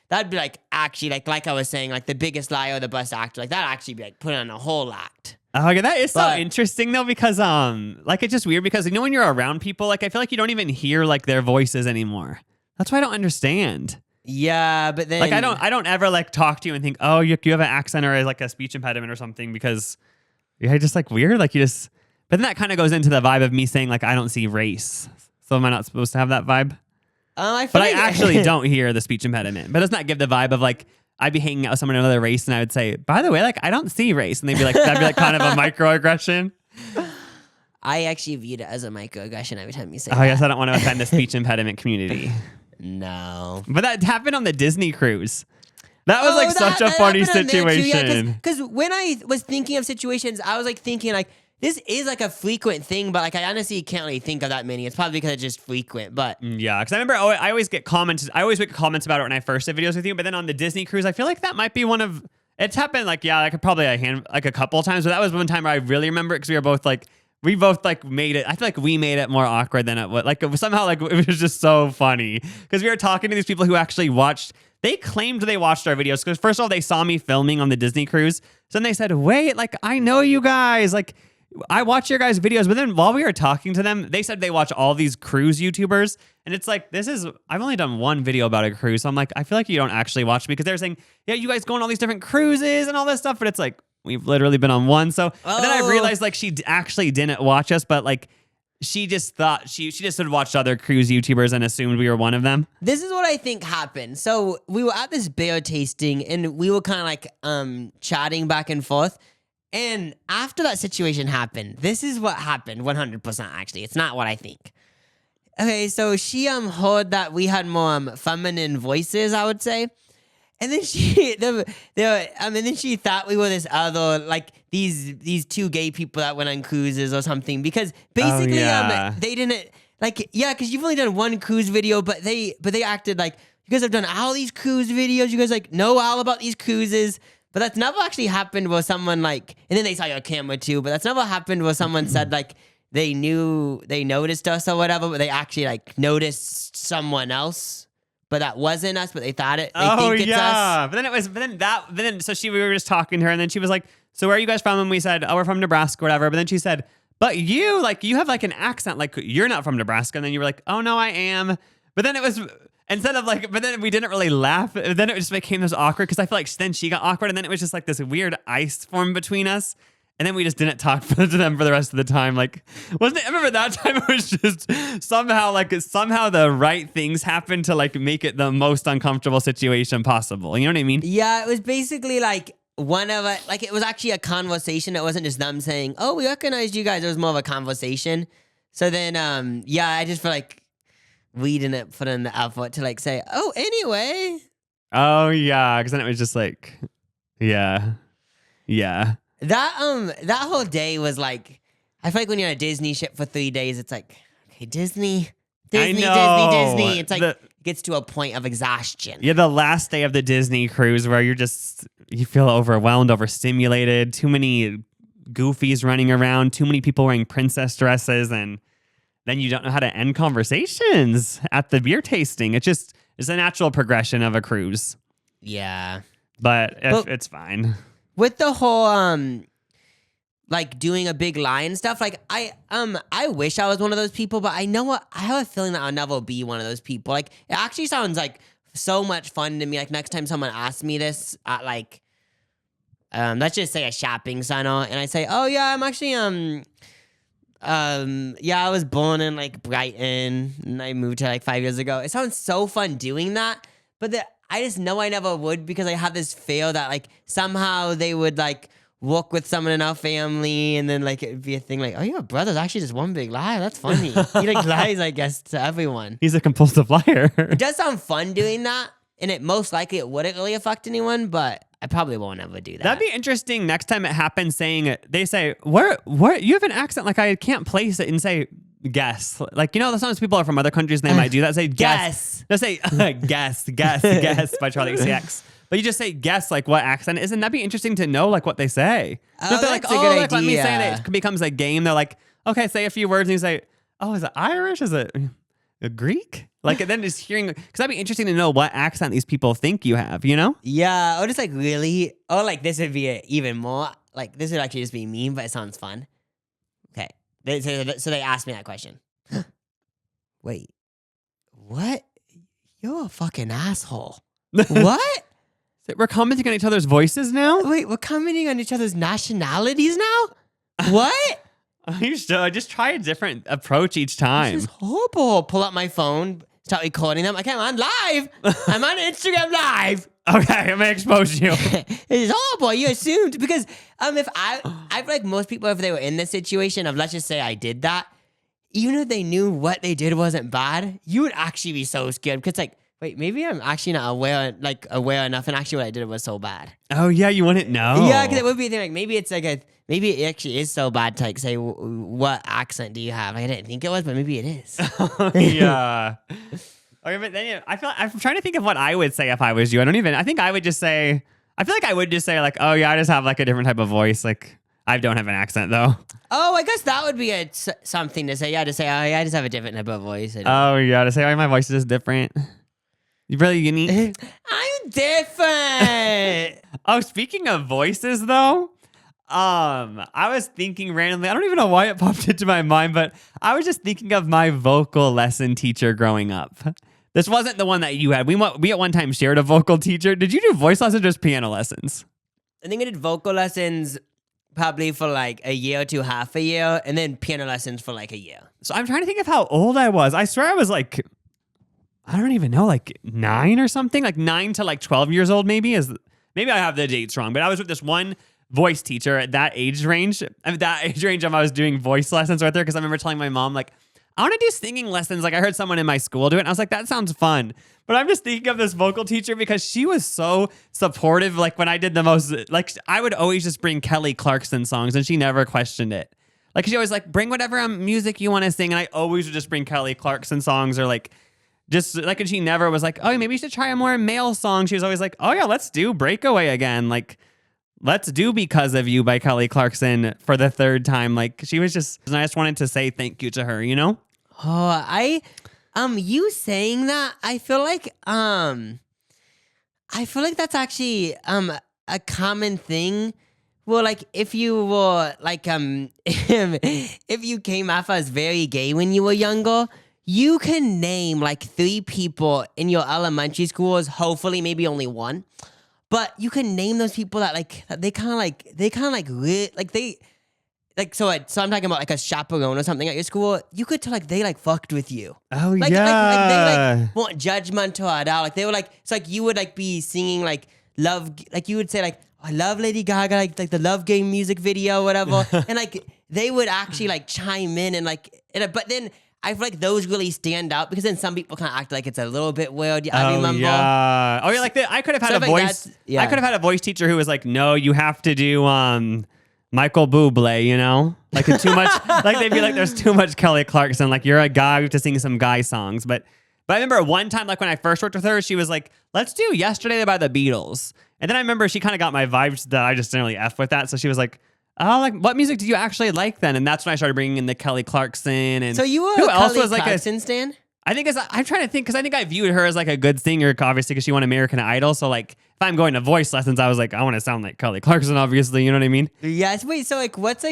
that'd be like actually like I was saying, like the biggest lie or the best actor, like that actually be like put on a whole act. Oh, okay, that is so But- interesting though, because like it's just weird because you know when you're around people, like I feel like you don't even hear like their voices anymore. That's why I don't understand. Yeah, but then Like I don't ever like talk to you and think, oh, you have an accent or like a speech impediment or something because you're just like weird. Like you just, but then that kind of goes into the vibe of me saying like I don't see race. So am I not supposed to have that vibe? I feel But I like- actually don't hear the speech impediment. But does not give the vibe of like I'd be hanging out with someone of another race and I would say, by the way, like I don't see race, and they'd be like, that'd be like kind of a microaggression. I actually viewed it as a microaggression every time you say Oh, that. I guess I don't want to offend the speech impediment community. No. But that happened on the Disney cruise. That was like such a funny situation. Because when I was thinking of situations, I was like thinking like this is like a frequent thing, but like I honestly can't really think of that many. It's probably because it's just frequent. But Yeah, because I remember I always get comments. I always make comments about it when I first did videos with you. But then on the Disney cruise, I feel like that might be one of. It's happened like like probably a couple of times, but that was one time where I really remember it because we both made it. I feel like we made it more awkward than it was. Like it was somehow like it was just so funny because we were talking to these people who actually watched. They claimed they watched our videos because first of all they saw me filming on the Disney cruise. So then they said, "Wait, like I know you guys. Like I watch your guys' videos." But then while we were talking to them, they said they watch all these cruise YouTubers, and it's like I've only done one video about a cruise. So I'm like, I feel like you don't actually watch me because they're saying, "Yeah, you guys go on all these different cruises and all this stuff," but it's like. We've literally been on one. So and then I realized like she actually didn't watch us, but like she just thought she just had watched other cruise YouTubers and assumed we were one of them. this is what I think happened. So we were at this beer tasting and we were kind of like chatting back and forth. And after that situation happened, this is what happened 100% actually. It's not what I think. Okay, so she heard that we had more feminine voices, I would say. And then then she thought we were this other, like these two gay people that went on cruises or something. Because basically, they didn't because you've only done one cruise video, but they acted like you guys have done all these cruise videos. You guys like know all about these cruises, but that's never actually happened where someone and then they saw your camera too. But that's never happened where someone said like they noticed us or whatever, but they actually like noticed someone else. But that wasn't us, but they thought it. They think it's us. So we were just talking to her, and then she was like, so where are you guys from? And we said, oh, we're from Nebraska, whatever. But then she said, but you have like an accent, like you're not from Nebraska. And then you were like, oh no, I am. But then it was, but then we didn't really laugh. Then it just became this awkward, because I feel like then she got awkward, and then it was just like this weird ice formed between us. And then we just didn't talk to them for the rest of the time. Like, wasn't it? I remember that time it was just somehow the right things happened to like make it the most uncomfortable situation possible. You know what I mean? Yeah, it was basically like one of it. Like it was actually a conversation. It wasn't just them saying, "Oh, we recognized you guys." It was more of a conversation. So then, I just feel like we didn't put in the effort to like say, "Oh, anyway." Oh yeah, because then it was just like, yeah. That whole day was like, I feel like when you're on a Disney ship for 3 days, it's like, okay, Disney. It's like it gets to a point of exhaustion. Yeah, the last day of the Disney cruise where you feel overwhelmed, overstimulated, too many goofies running around, too many people wearing princess dresses, and then you don't know how to end conversations at the beer tasting. It's a natural progression of a cruise. Yeah. But it's fine. With the whole like doing a big lie and stuff, like I wish I was one of those people, but I know what I have a feeling that I'll never be one of those people. Like it actually sounds like so much fun to me. Like next time someone asks me this at like let's just say a shopping center, and I say, oh yeah, I'm actually I was born in like Brighton and I moved here like 5 years ago. It sounds so fun doing that, but I just know I never would, because I have this fear that like somehow they would like work with someone in our family, and then like it'd be a thing like, oh, your brother's actually just one big lie. That's funny. He like lies, I guess, to everyone. He's a compulsive liar. It does sound fun doing that, and it wouldn't really affect anyone, but I probably won't ever do that. That'd be interesting next time it happens, they say, where you have an accent, like I can't place it, and say, guess. Like, sometimes people are from other countries and they might do that. Say, guess. They'll say, guess by Charlie XCX. But you just say, guess, like what accent is, and that'd be interesting to know, like what they say. Oh, they're that's a good idea. Let me say it. It becomes a game. They're like, okay, say a few words, and you say, oh, is it Irish? Is it a Greek? Like, and then just hearing, because that'd be interesting to know what accent these people think you have, Yeah, or just like really, or like this would be even more, like this would actually just be mean, but it sounds fun. Okay. So they asked me that question. Wait, what? You're a fucking asshole. What? We're commenting on each other's voices now? Wait, we're commenting on each other's nationalities now? What? You should just try a different approach each time. This is horrible. Pull up my phone, start recording them. Okay, I'm on live. I'm on Instagram Live. Okay, I'm gonna expose you. It is horrible. You assumed, because if I feel like most people, if they were in this situation of, let's just say I did that, even if they knew what they did wasn't bad, you would actually be so scared, because like, wait, maybe I'm actually not aware enough, and actually what I did was so bad. Oh yeah, you wouldn't know. Yeah, because it would be a thing, like maybe it actually is so bad to like say, what accent do you have? Like, I didn't think it was, but maybe it is. Yeah. Okay, but then I'm trying to think of what I would say if I was you. I feel like I would just say like, oh yeah, I just have like a different type of voice. Like, I don't have an accent though. Oh, I guess that would be something to say. Yeah, to say, oh yeah, I just have a different type of voice. Oh yeah, to say, oh, my voice is just different. You're really unique. I'm different. Oh, speaking of voices though, I was thinking randomly, I don't even know why it popped into my mind, but I was just thinking of my vocal lesson teacher growing up. This wasn't the one that you had. We at one time shared a vocal teacher. Did you do voice lessons or just piano lessons? I think I did vocal lessons probably for like a year to half a year, and then piano lessons for like a year. So I'm trying to think of how old I was. I swear I was like, I don't even know, like 9 or something, like 9 to like 12 years old maybe. Maybe I have the dates wrong, but I was with this one voice teacher at that age range. I was doing voice lessons right there, because I remember telling my mom, like, I want to do singing lessons. Like I heard someone in my school do it and I was like, that sounds fun. But I'm just thinking of this vocal teacher because she was so supportive. Like when I did the most, like I would always just bring Kelly Clarkson songs and she never questioned it. Like she always like, bring whatever music you want to sing. And I always would just bring Kelly Clarkson songs or like, just like, and she never was like, oh, maybe you should try a more male song. She was always like, oh yeah, let's do Breakaway again. Like, let's do Because of You by Kelly Clarkson for the third time. Like she was just, and I just wanted to say thank you to her, you know? Oh, you saying that, I feel like that's actually, a common thing. Well, like if you were like, if you came off as very gay when you were younger, you can name like 3 people in your elementary schools, hopefully maybe only 1. But you can name those people that like so I'm talking about like a chaperone or something at your school. You could tell like they like fucked with you. Oh like, yeah. Like they like weren't judgmental at all. Like they were like, it's like you would like be singing like love, like you would say like, I love Lady Gaga, like the Love Game music video, whatever. And like they would actually like chime in and like, but then I feel like those really stand out because then some people kind of act like it's a little bit weird. I remember. Yeah. Oh, yeah. Like I could have had a voice. I could have had a voice teacher who was like, "No, you have to do Michael Bublé." You know, like too much. Like they'd be like, "There's too much Kelly Clarkson. Like you're a guy, you have to sing some guy songs." But I remember one time, like when I first worked with her, she was like, "Let's do Yesterday by the Beatles." And then I remember she kind of got my vibes that I just didn't really F with that. So she was like, oh, like what music do you actually like then? And that's when I started bringing in the Kelly Clarkson and so you were who a else Kelly was like Clarkson stan? I think I'm trying to think because I think I viewed her as like a good singer, obviously, because she won American Idol. So like if I'm going to voice lessons, I was like, I want to sound like Kelly Clarkson, obviously. You know what I mean? Yes. Wait. So like, what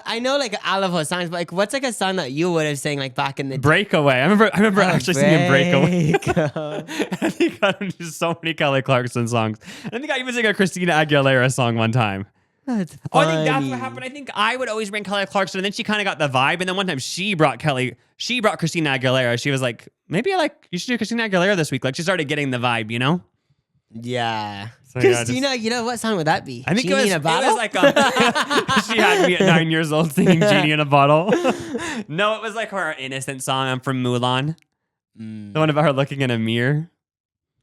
I know like all of her songs, but like, what's like a song that you would have sang like back in the Breakaway? I remember actually singing Breakaway. I think I just so many Kelly Clarkson songs. And I think I even sang a Christina Aguilera song one time. That's funny. Oh, I think that's what happened. I think I would always bring Kelly Clarkson, and then she kind of got the vibe. And then one time she brought Christina Aguilera. She was like, maybe you should do Christina Aguilera this week. Like she started getting the vibe, you know? Yeah. So, Christina, you know what song would that be? I think Genie in a Bottle? It was like she had me at 9 years old singing Genie in a Bottle. No, it was like her innocent song. I'm from Mulan. The one about her looking in a mirror.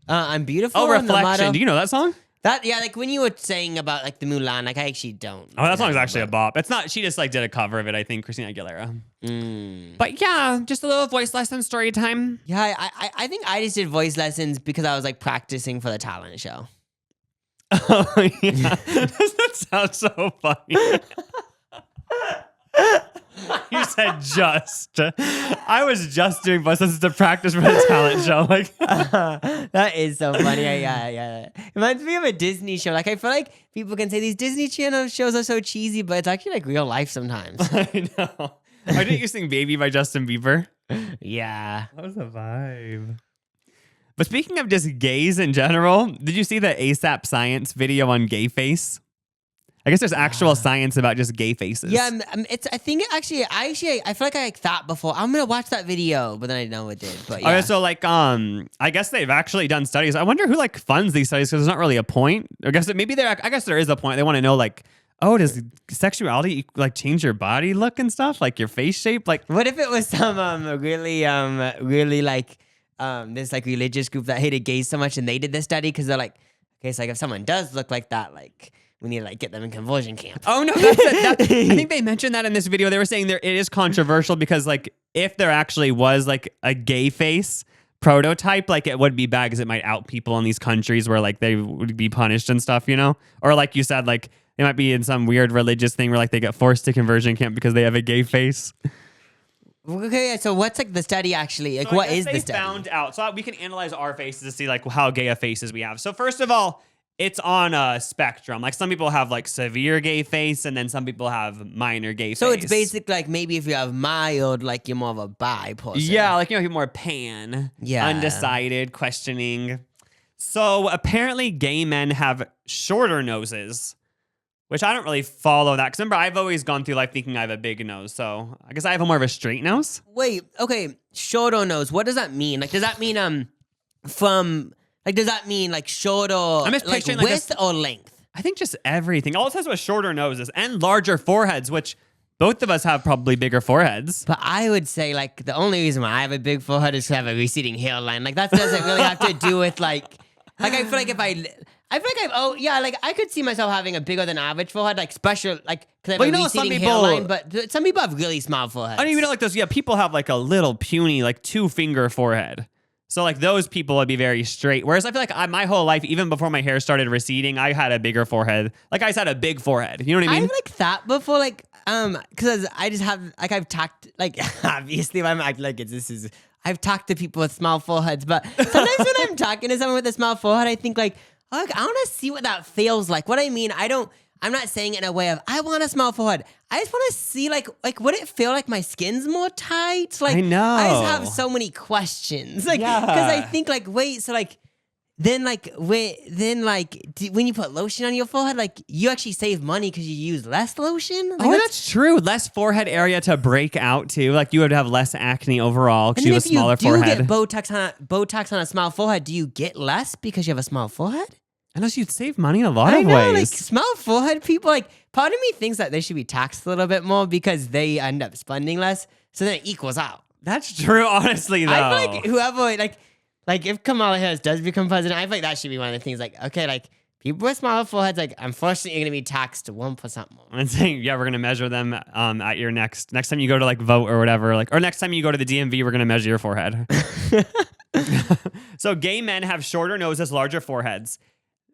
I'm Beautiful. Oh, Reflection. Do you know that song? Like when you were saying about like the Mulan, like I actually don't. Oh, that song is actually a bop. It's not. She just like did a cover of it. I think Christina Aguilera. But yeah, just a little voice lesson story time. Yeah, I think I just did voice lessons because I was like practicing for the talent show. Oh yeah, that sounds so funny. You said just. I was just doing voice lessons to practice for the talent show. Like that is so funny. Yeah. It reminds me of a Disney show. Like I feel like people can say these Disney Channel shows are so cheesy, but it's actually like real life sometimes. I know. Oh, didn't you sing "Baby" by Justin Bieber? Yeah, that was a vibe. But speaking of just gays in general, did you see the ASAP Science video on gay face? I guess there's actual science about just gay faces. Yeah, I think I feel like I thought before I'm gonna watch that video, but then I know it did. But yeah. Okay, so like I guess they've actually done studies. I wonder who like funds these studies because there's not really a point. I guess there is a point. They want to know like, oh, does sexuality like change your body look and stuff, like your face shape? Like, what if it was some really like this like religious group that hated gays so much and they did this study because they're like, okay, so like if someone does look like that, like. We need to like get them in conversion camp. Oh no, I think they mentioned that in this video. They were saying it is controversial because like if there actually was like a gay face prototype, like it would be bad because it might out people in these countries where like they would be punished and stuff, you know? Or like you said, like they might be in some weird religious thing where like they get forced to conversion camp because they have a gay face. Okay, so what's like the study actually? Like so what is the study? They found out. So we can analyze our faces to see like how gay of faces we have. So first of all, it's on a spectrum. Like some people have like severe gay face and then some people have minor gay face. So it's basically like maybe if you have mild, like you're more of a bi person. Yeah, like you're more pan. Yeah. Undecided, questioning. So apparently gay men have shorter noses, which I don't really follow that. Because remember, I've always gone through life thinking I have a big nose. So I guess I have more of a straight nose. Wait, okay. Shorter nose. What does that mean? Like, does that mean does that mean like shorter, I'm just like picturing width or length? I think just everything. All it says was shorter noses and larger foreheads, which Both of us have probably bigger foreheads. But I would say, like, the only reason why I have a big forehead is to have a receding hairline. Like, that doesn't really have to do with, like I feel like if I feel like like, I could see myself having a bigger than average forehead, like, special, like, because I have a receding hairline, but some people have really small foreheads. I don't even know, like, those, people have, like, a little puny, like, 2-finger forehead. So, like, those people would be very straight. Whereas I feel like my whole life, even before my hair started receding, I had a bigger forehead. Like, I just had a big forehead. You know what I mean? I've, like, thought before, like, because I just have, like, I've talked, like, obviously, I'm acting like I've talked to people with small foreheads, but sometimes when I'm talking to someone with a small forehead, I think, like, oh, look, I want to see what that feels like. What I mean, I'm not saying it in a way of, I want a small forehead. I just want to see, like, would it feel like my skin's more tight? Like, I know. I just have so many questions. Like, because I think, like, wait, so, like, when you put lotion on your forehead, like, you actually save money because you use less lotion. Like, that's true. Less forehead area to break out too. Like, you would have less acne overall because you have a smaller forehead. And if you do get Botox on a small forehead, do you get less because you have a small forehead? Unless you'd save money in a lot of ways. ways. Like, small forehead people, like, part of me thinks that they should be taxed a little bit more because they end up spending less, so then it equals out. That's true, honestly, though. I feel like whoever, like if Kamala Harris does become president, I feel like that should be one of the things, like, okay, like, people with smaller foreheads, like, unfortunately, you're going to be taxed 1% more. I'm saying, we're going to measure them at your next time you go to, like, vote or whatever, like, or next time you go to the DMV, we're going to measure your forehead. So gay men have shorter noses, larger foreheads.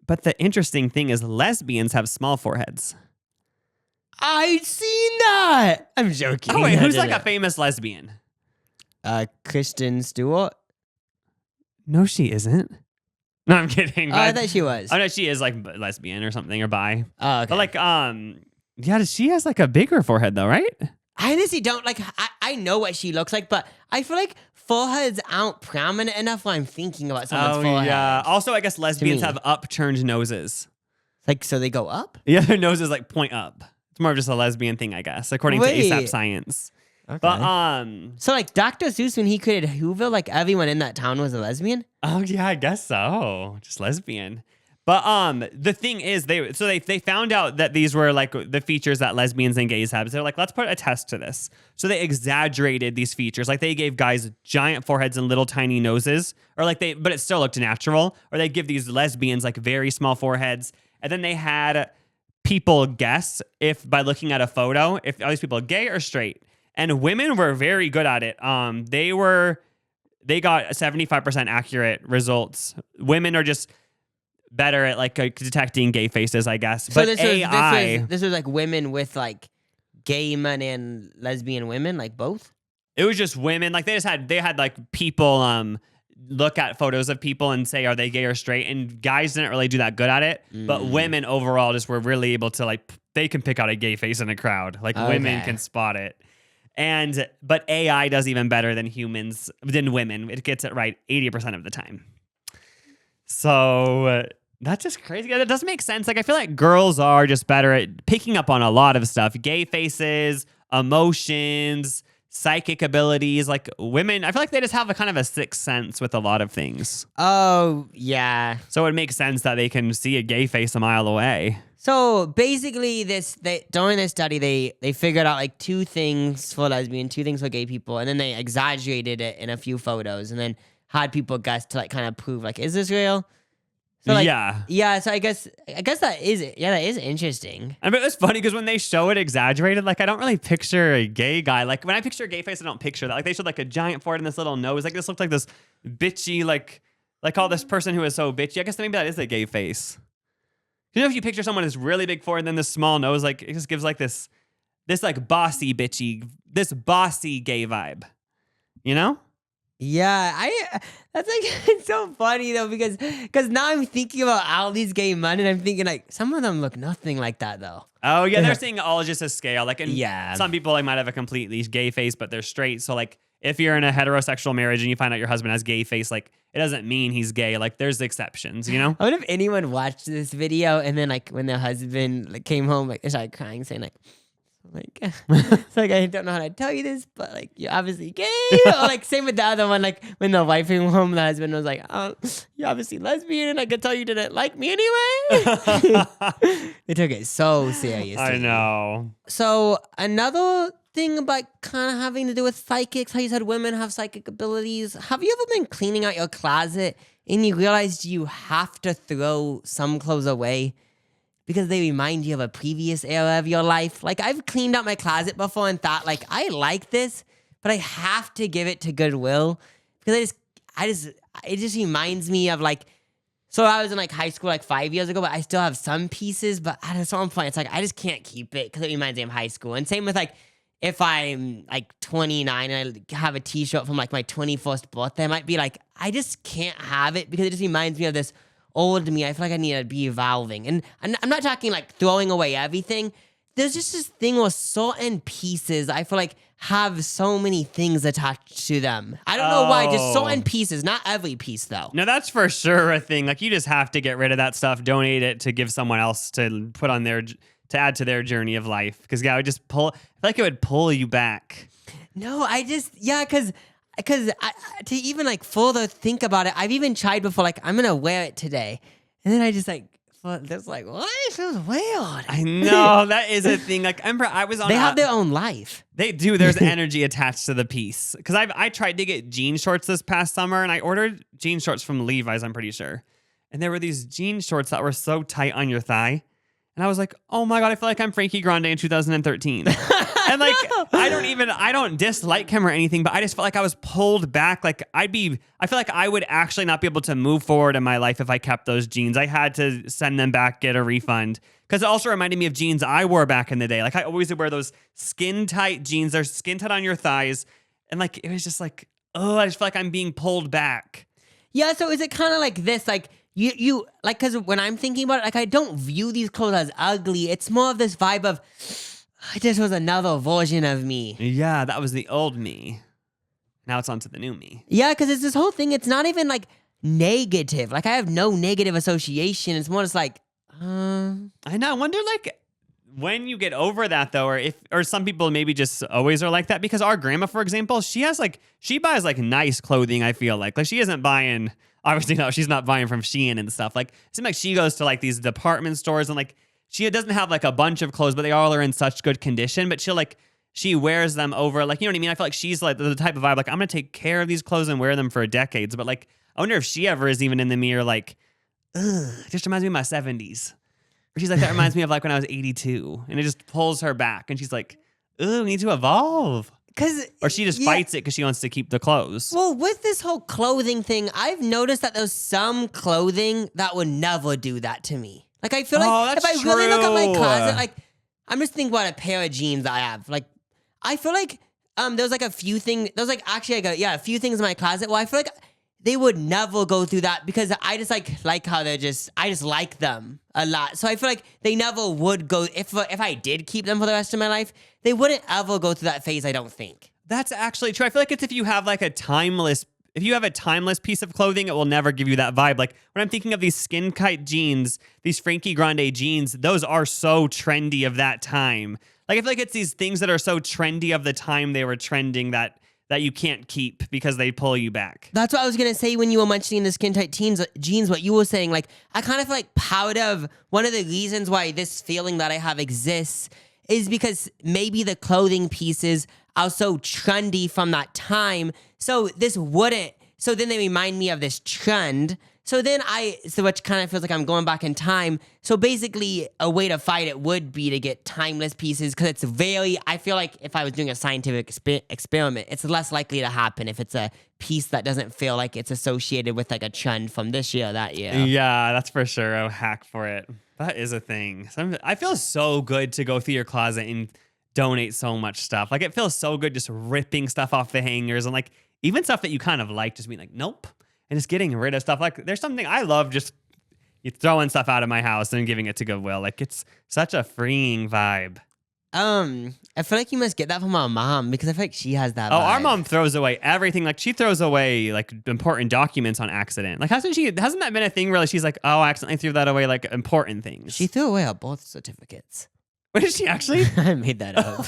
But the interesting thing is lesbians have small foreheads. I've seen that. I'm joking. Oh, wait, who's like a famous lesbian? Kristen Stewart? No, she isn't. No, I'm kidding. I thought she was. Oh, no, she is like lesbian or something or bi. Oh, okay. But like, she has like a bigger forehead though, right? I honestly don't, like, I know what she looks like, but I feel like foreheads aren't prominent enough when I'm thinking about someone's forehead. Yeah. Also, I guess lesbians have upturned noses. Like, so they go up? Yeah, their noses like point up. It's more of just a lesbian thing, I guess, according to ASAP Science. Okay. But so like Dr. Seuss, when he created Whoville, like everyone in that town was a lesbian? Oh yeah, I guess so. Just lesbian. But the thing is, they found out that these were like the features that lesbians and gays have. So they're like, let's put a test to this. So they exaggerated these features. Like they gave guys giant foreheads and little tiny noses, but it still looked natural. Or they give these lesbians like very small foreheads, and then they had people guess if by looking at a photo if are these people gay or straight. And women were very good at it. They got 75% accurate results. Women are just better at like detecting gay faces, I guess. So but this was like women with like gay men and lesbian women, like both? It was just women. Like they had like people look at photos of people and say, are they gay or straight? And guys didn't really do that good at it. But women overall just were really able to like, they can pick out a gay face in a crowd. Like women can spot it. But AI does even better than women. It gets it right 80% of the time. So that's just crazy. That doesn't make sense. Like I feel like girls are just better at picking up on a lot of stuff. Gay faces, emotions, psychic abilities. Like women, I feel like they just have a kind of a sixth sense with a lot of things. Oh, yeah. So it makes sense that they can see a gay face a mile away. So basically, during this study, they figured out like 2 things for lesbian, 2 things for gay people, and then they exaggerated it in a few photos, and then had people guess to like kind of prove like, is this real? So like, yeah. So I guess that is it. Yeah, that is interesting. I mean, it's funny because when they show it exaggerated, like I don't really picture a gay guy. Like when I picture a gay face, I don't picture that. Like they showed like a giant forehead and this little nose. Like this looked like this bitchy, like all this person who is so bitchy. I guess maybe that is a gay face. You know, if you picture someone with this really big forehead and then this small nose, like it just gives like this like bossy bitchy, this bossy gay vibe. You know? Yeah, that's like it's so funny though because now I'm thinking about all these gay men and I'm thinking like some of them look nothing like that though. Oh yeah, they're saying all just a scale. Like some people like might have a completely gay face, but they're straight. So like if you're in a heterosexual marriage and you find out your husband has gay face, like it doesn't mean he's gay. Like there's exceptions, you know? I wonder if anyone watched this video and then like when their husband like came home, like they started crying, saying like, Like, it's like, I don't know how to tell you this, but like, you're obviously gay. Or like, same with the other one, like when the wife came home, the husband was like, oh, you're obviously lesbian, and I could tell you didn't like me anyway. They took it so seriously. I know. So another thing about kind of having to do with psychics, how you said women have psychic abilities. Have you ever been cleaning out your closet and you realized you have to throw some clothes away because they remind you of a previous era of your life? Like, I've cleaned out my closet before and thought, like, I like this, but I have to give it to Goodwill because it just reminds me of like, so I was in like high school like 5 years ago, but I still have some pieces, but at a certain point, it's like, I just can't keep it because it reminds me of high school. And same with like, if I'm like 29 and I have a t-shirt from like my 21st birthday, I might be like, I just can't have it because it just reminds me of this old me. I feel like I need to be evolving. And I'm not talking like throwing away everything. There's just this thing where certain pieces, I feel like, have so many things attached to them. I don't know why, just certain pieces, not every piece though. No, that's for sure a thing. Like, you just have to get rid of that stuff, donate it to give someone else to put on their, to add to their journey of life. Because yeah, it would just pull, I feel like it would pull you back. No, because to even like further think about it, I've even tried before, like, I'm gonna wear it today, and then I just like, that's like, what? It feels weird. I know, that is a thing. Like, I was on. They have their own life. They do. There's energy attached to the piece. Because I tried to get jean shorts this past summer, and I ordered jean shorts from Levi's, I'm pretty sure. And there were these jean shorts that were so tight on your thigh. And I was like, oh my God, I feel like I'm Frankie Grande in 2013. And like, I don't dislike him or anything, but I just felt like I was pulled back. Like, I feel like I would actually not be able to move forward in my life if I kept those jeans. I had to send them back, get a refund. Because it also reminded me of jeans I wore back in the day. Like, I always would wear those skin tight jeans. They're skin tight on your thighs. And like, it was just like, oh, I just feel like I'm being pulled back. Yeah, so is it kind of like this? Like, you like, because when I'm thinking about it, like, I don't view these clothes as ugly. It's more of this vibe of, this was another version of me. Yeah, that was the old me. Now it's on to the new me. Yeah, because it's this whole thing. It's not even like negative. Like, I have no negative association. It's more just like, I know. I wonder, like, when you get over that though, or some people maybe just always are like that. Because our grandma, for example, she buys like nice clothing. I feel like she isn't buying. Obviously, no, she's not buying from Shein and stuff. Like, it seems like she goes to like these department stores and like she doesn't have like a bunch of clothes, but they all are in such good condition. But she wears them over, like, you know what I mean? I feel like she's like the type of vibe, like, I'm gonna take care of these clothes and wear them for decades. But like, I wonder if she ever is even in the mirror like, ugh, it just reminds me of my 70s. Or she's like, that reminds me of like when I was 82. And it just pulls her back. And she's like, ooh, we need to evolve. Or she just fights it because she wants to keep the clothes. Well, with this whole clothing thing, I've noticed that there's some clothing that would never do that to me. Like, I feel like if I really look at my closet, like, I'm just thinking about a pair of jeans that I have. Like, I feel like there's like a few things. There's like actually a few things in my closet. Well, I feel like they would never go through that because I just like how I just like them a lot. So I feel like they never would go, if I did keep them for the rest of my life, they wouldn't ever go through that phase, I don't think. That's actually true. I feel like it's if you have a timeless piece of clothing, it will never give you that vibe. Like, when I'm thinking of these skin tight jeans, these Frankie Grande jeans, those are so trendy of that time. Like, I feel like it's these things that are so trendy of the time they were trending that you can't keep because they pull you back. That's what I was going to say when you were mentioning the skin tight jeans, what you were saying. Like, I kind of feel like part of one of the reasons why this feeling that I have exists is because maybe the clothing pieces are so trendy from that time. So then they remind me of this trend. So which kind of feels like I'm going back in time. So basically, a way to fight it would be to get timeless pieces because it's I feel like if I was doing a scientific experiment, it's less likely to happen if it's a piece that doesn't feel like it's associated with like a trend from this year or that year. Yeah, that's for sure a hack for it. That is a thing. I feel so good to go through your closet and donate so much stuff. Like, it feels so good just ripping stuff off the hangers and like even stuff that you kind of like, just being like, nope. And just getting rid of stuff. Like, there's something I love just throwing stuff out of my house and giving it to Goodwill. Like, it's such a freeing vibe. I feel like you must get that from our mom because I feel like she has that vibe. Oh, our mom throws away everything. Like, she throws away like important documents on accident. Like, hasn't that been a thing where like, she's like, oh, I accidentally threw that away, like important things? She threw away our birth certificates. What is she actually? I made that up.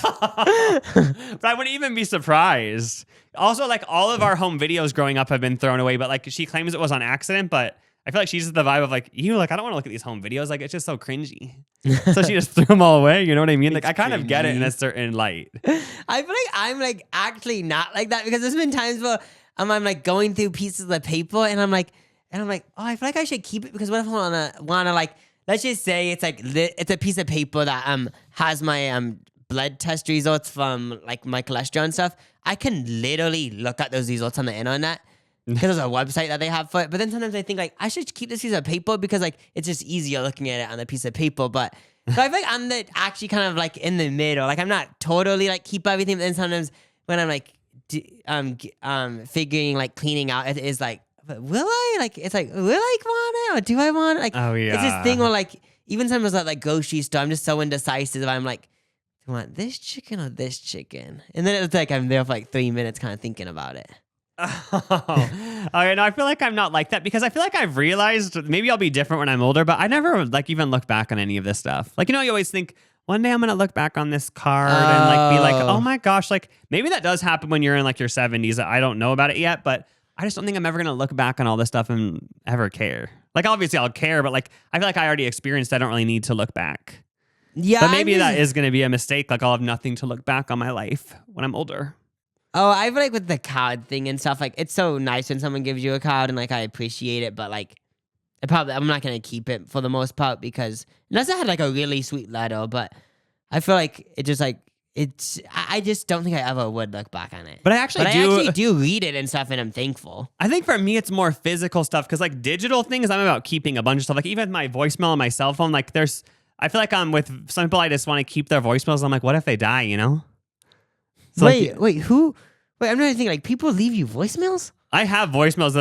But I wouldn't even be surprised. Also, like all of our home videos growing up have been thrown away, but like she claims it was on accident, but I feel like she's the vibe of like, like, I don't want to look at these home videos. Like, it's just so cringy. So she just threw them all away. You know what I mean? Like, I kind of get it in a certain light. I feel like I'm like actually not like that because there's been times where I'm like going through pieces of paper and I'm like, oh, I feel like I should keep it because what if I wanna like, let's just say it's like it's a piece of paper that has my blood test results from like my cholesterol and stuff. I can literally look at those results on the internet because there's a website that they have for it. But then sometimes I think like I should keep this piece of paper because like it's just easier looking at it on a piece of paper. But so I feel like I'm actually kind of like in the middle. Like I'm not totally like keep everything, but then sometimes when I'm like figuring like cleaning out, it is like, but will I? Like it's like, will I want it or do I want it? Like Oh yeah. it's this thing where like even sometimes at like grocery store, I'm just so indecisive. I'm like, do I want this chicken or this chicken? And then it's like I'm there for like 3 minutes kind of thinking about it. Oh, okay. No, I feel like I'm not like that because I feel like I've realized maybe I'll be different when I'm older, but I never like even look back on any of this stuff. Like, you always think one day I'm going to look back on this card and like be like, oh my gosh, like maybe that does happen when you're in like your 70s. I don't know about it yet, but I just don't think I'm ever going to look back on all this stuff and ever care. Like, obviously I'll care, but like, I feel like I already experienced, I don't really need to look back. Yeah. But maybe that is going to be a mistake. Like I'll have nothing to look back on my life when I'm older. Oh, I feel like with the card thing and stuff, like it's so nice when someone gives you a card and like I appreciate it, but like I'm not gonna keep it for the most part because unless I had like a really sweet letter, but I feel like it just like I just don't think I ever would look back on it. But I actually do read it and stuff and I'm thankful. I think for me it's more physical stuff because like digital things, I'm about keeping a bunch of stuff. Like even my voicemail on my cell phone, like I feel like I'm with some people, I just want to keep their voicemails. I'm like, what if they die, So wait, who? Wait, I'm not even thinking, like, people leave you voicemails? I have voicemails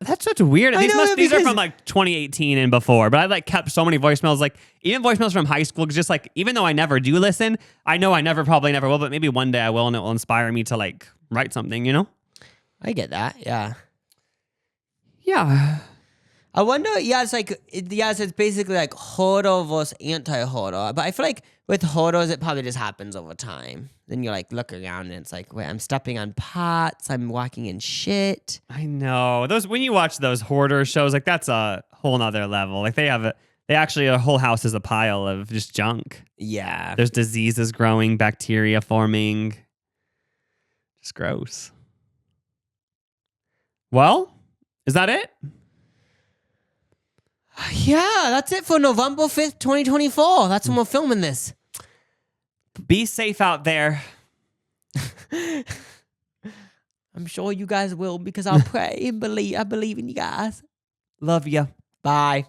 that's such weird. These are from like 2018 and before, but I like kept so many voicemails, like even voicemails from high school, just like, even though I never do listen, I know I probably never will, but maybe one day I will and it will inspire me to like write something, I get that, yeah. Yeah. I wonder, it's like, so it's basically like hoarder versus anti-hoarder. But I feel like with hoarders, it probably just happens over time. Then you like look around and it's like, wait, I'm stepping on pots, I'm walking in shit. I know. When you watch those hoarder shows, like that's a whole nother level. Like they actually, a whole house is a pile of just junk. Yeah. There's diseases growing, bacteria forming. Just gross. Well, is that it? Yeah, that's it for November 5th, 2024. That's when we're filming this. Be safe out there. I'm sure you guys will because I'll pray and believe. I believe in you guys. Love you. Bye.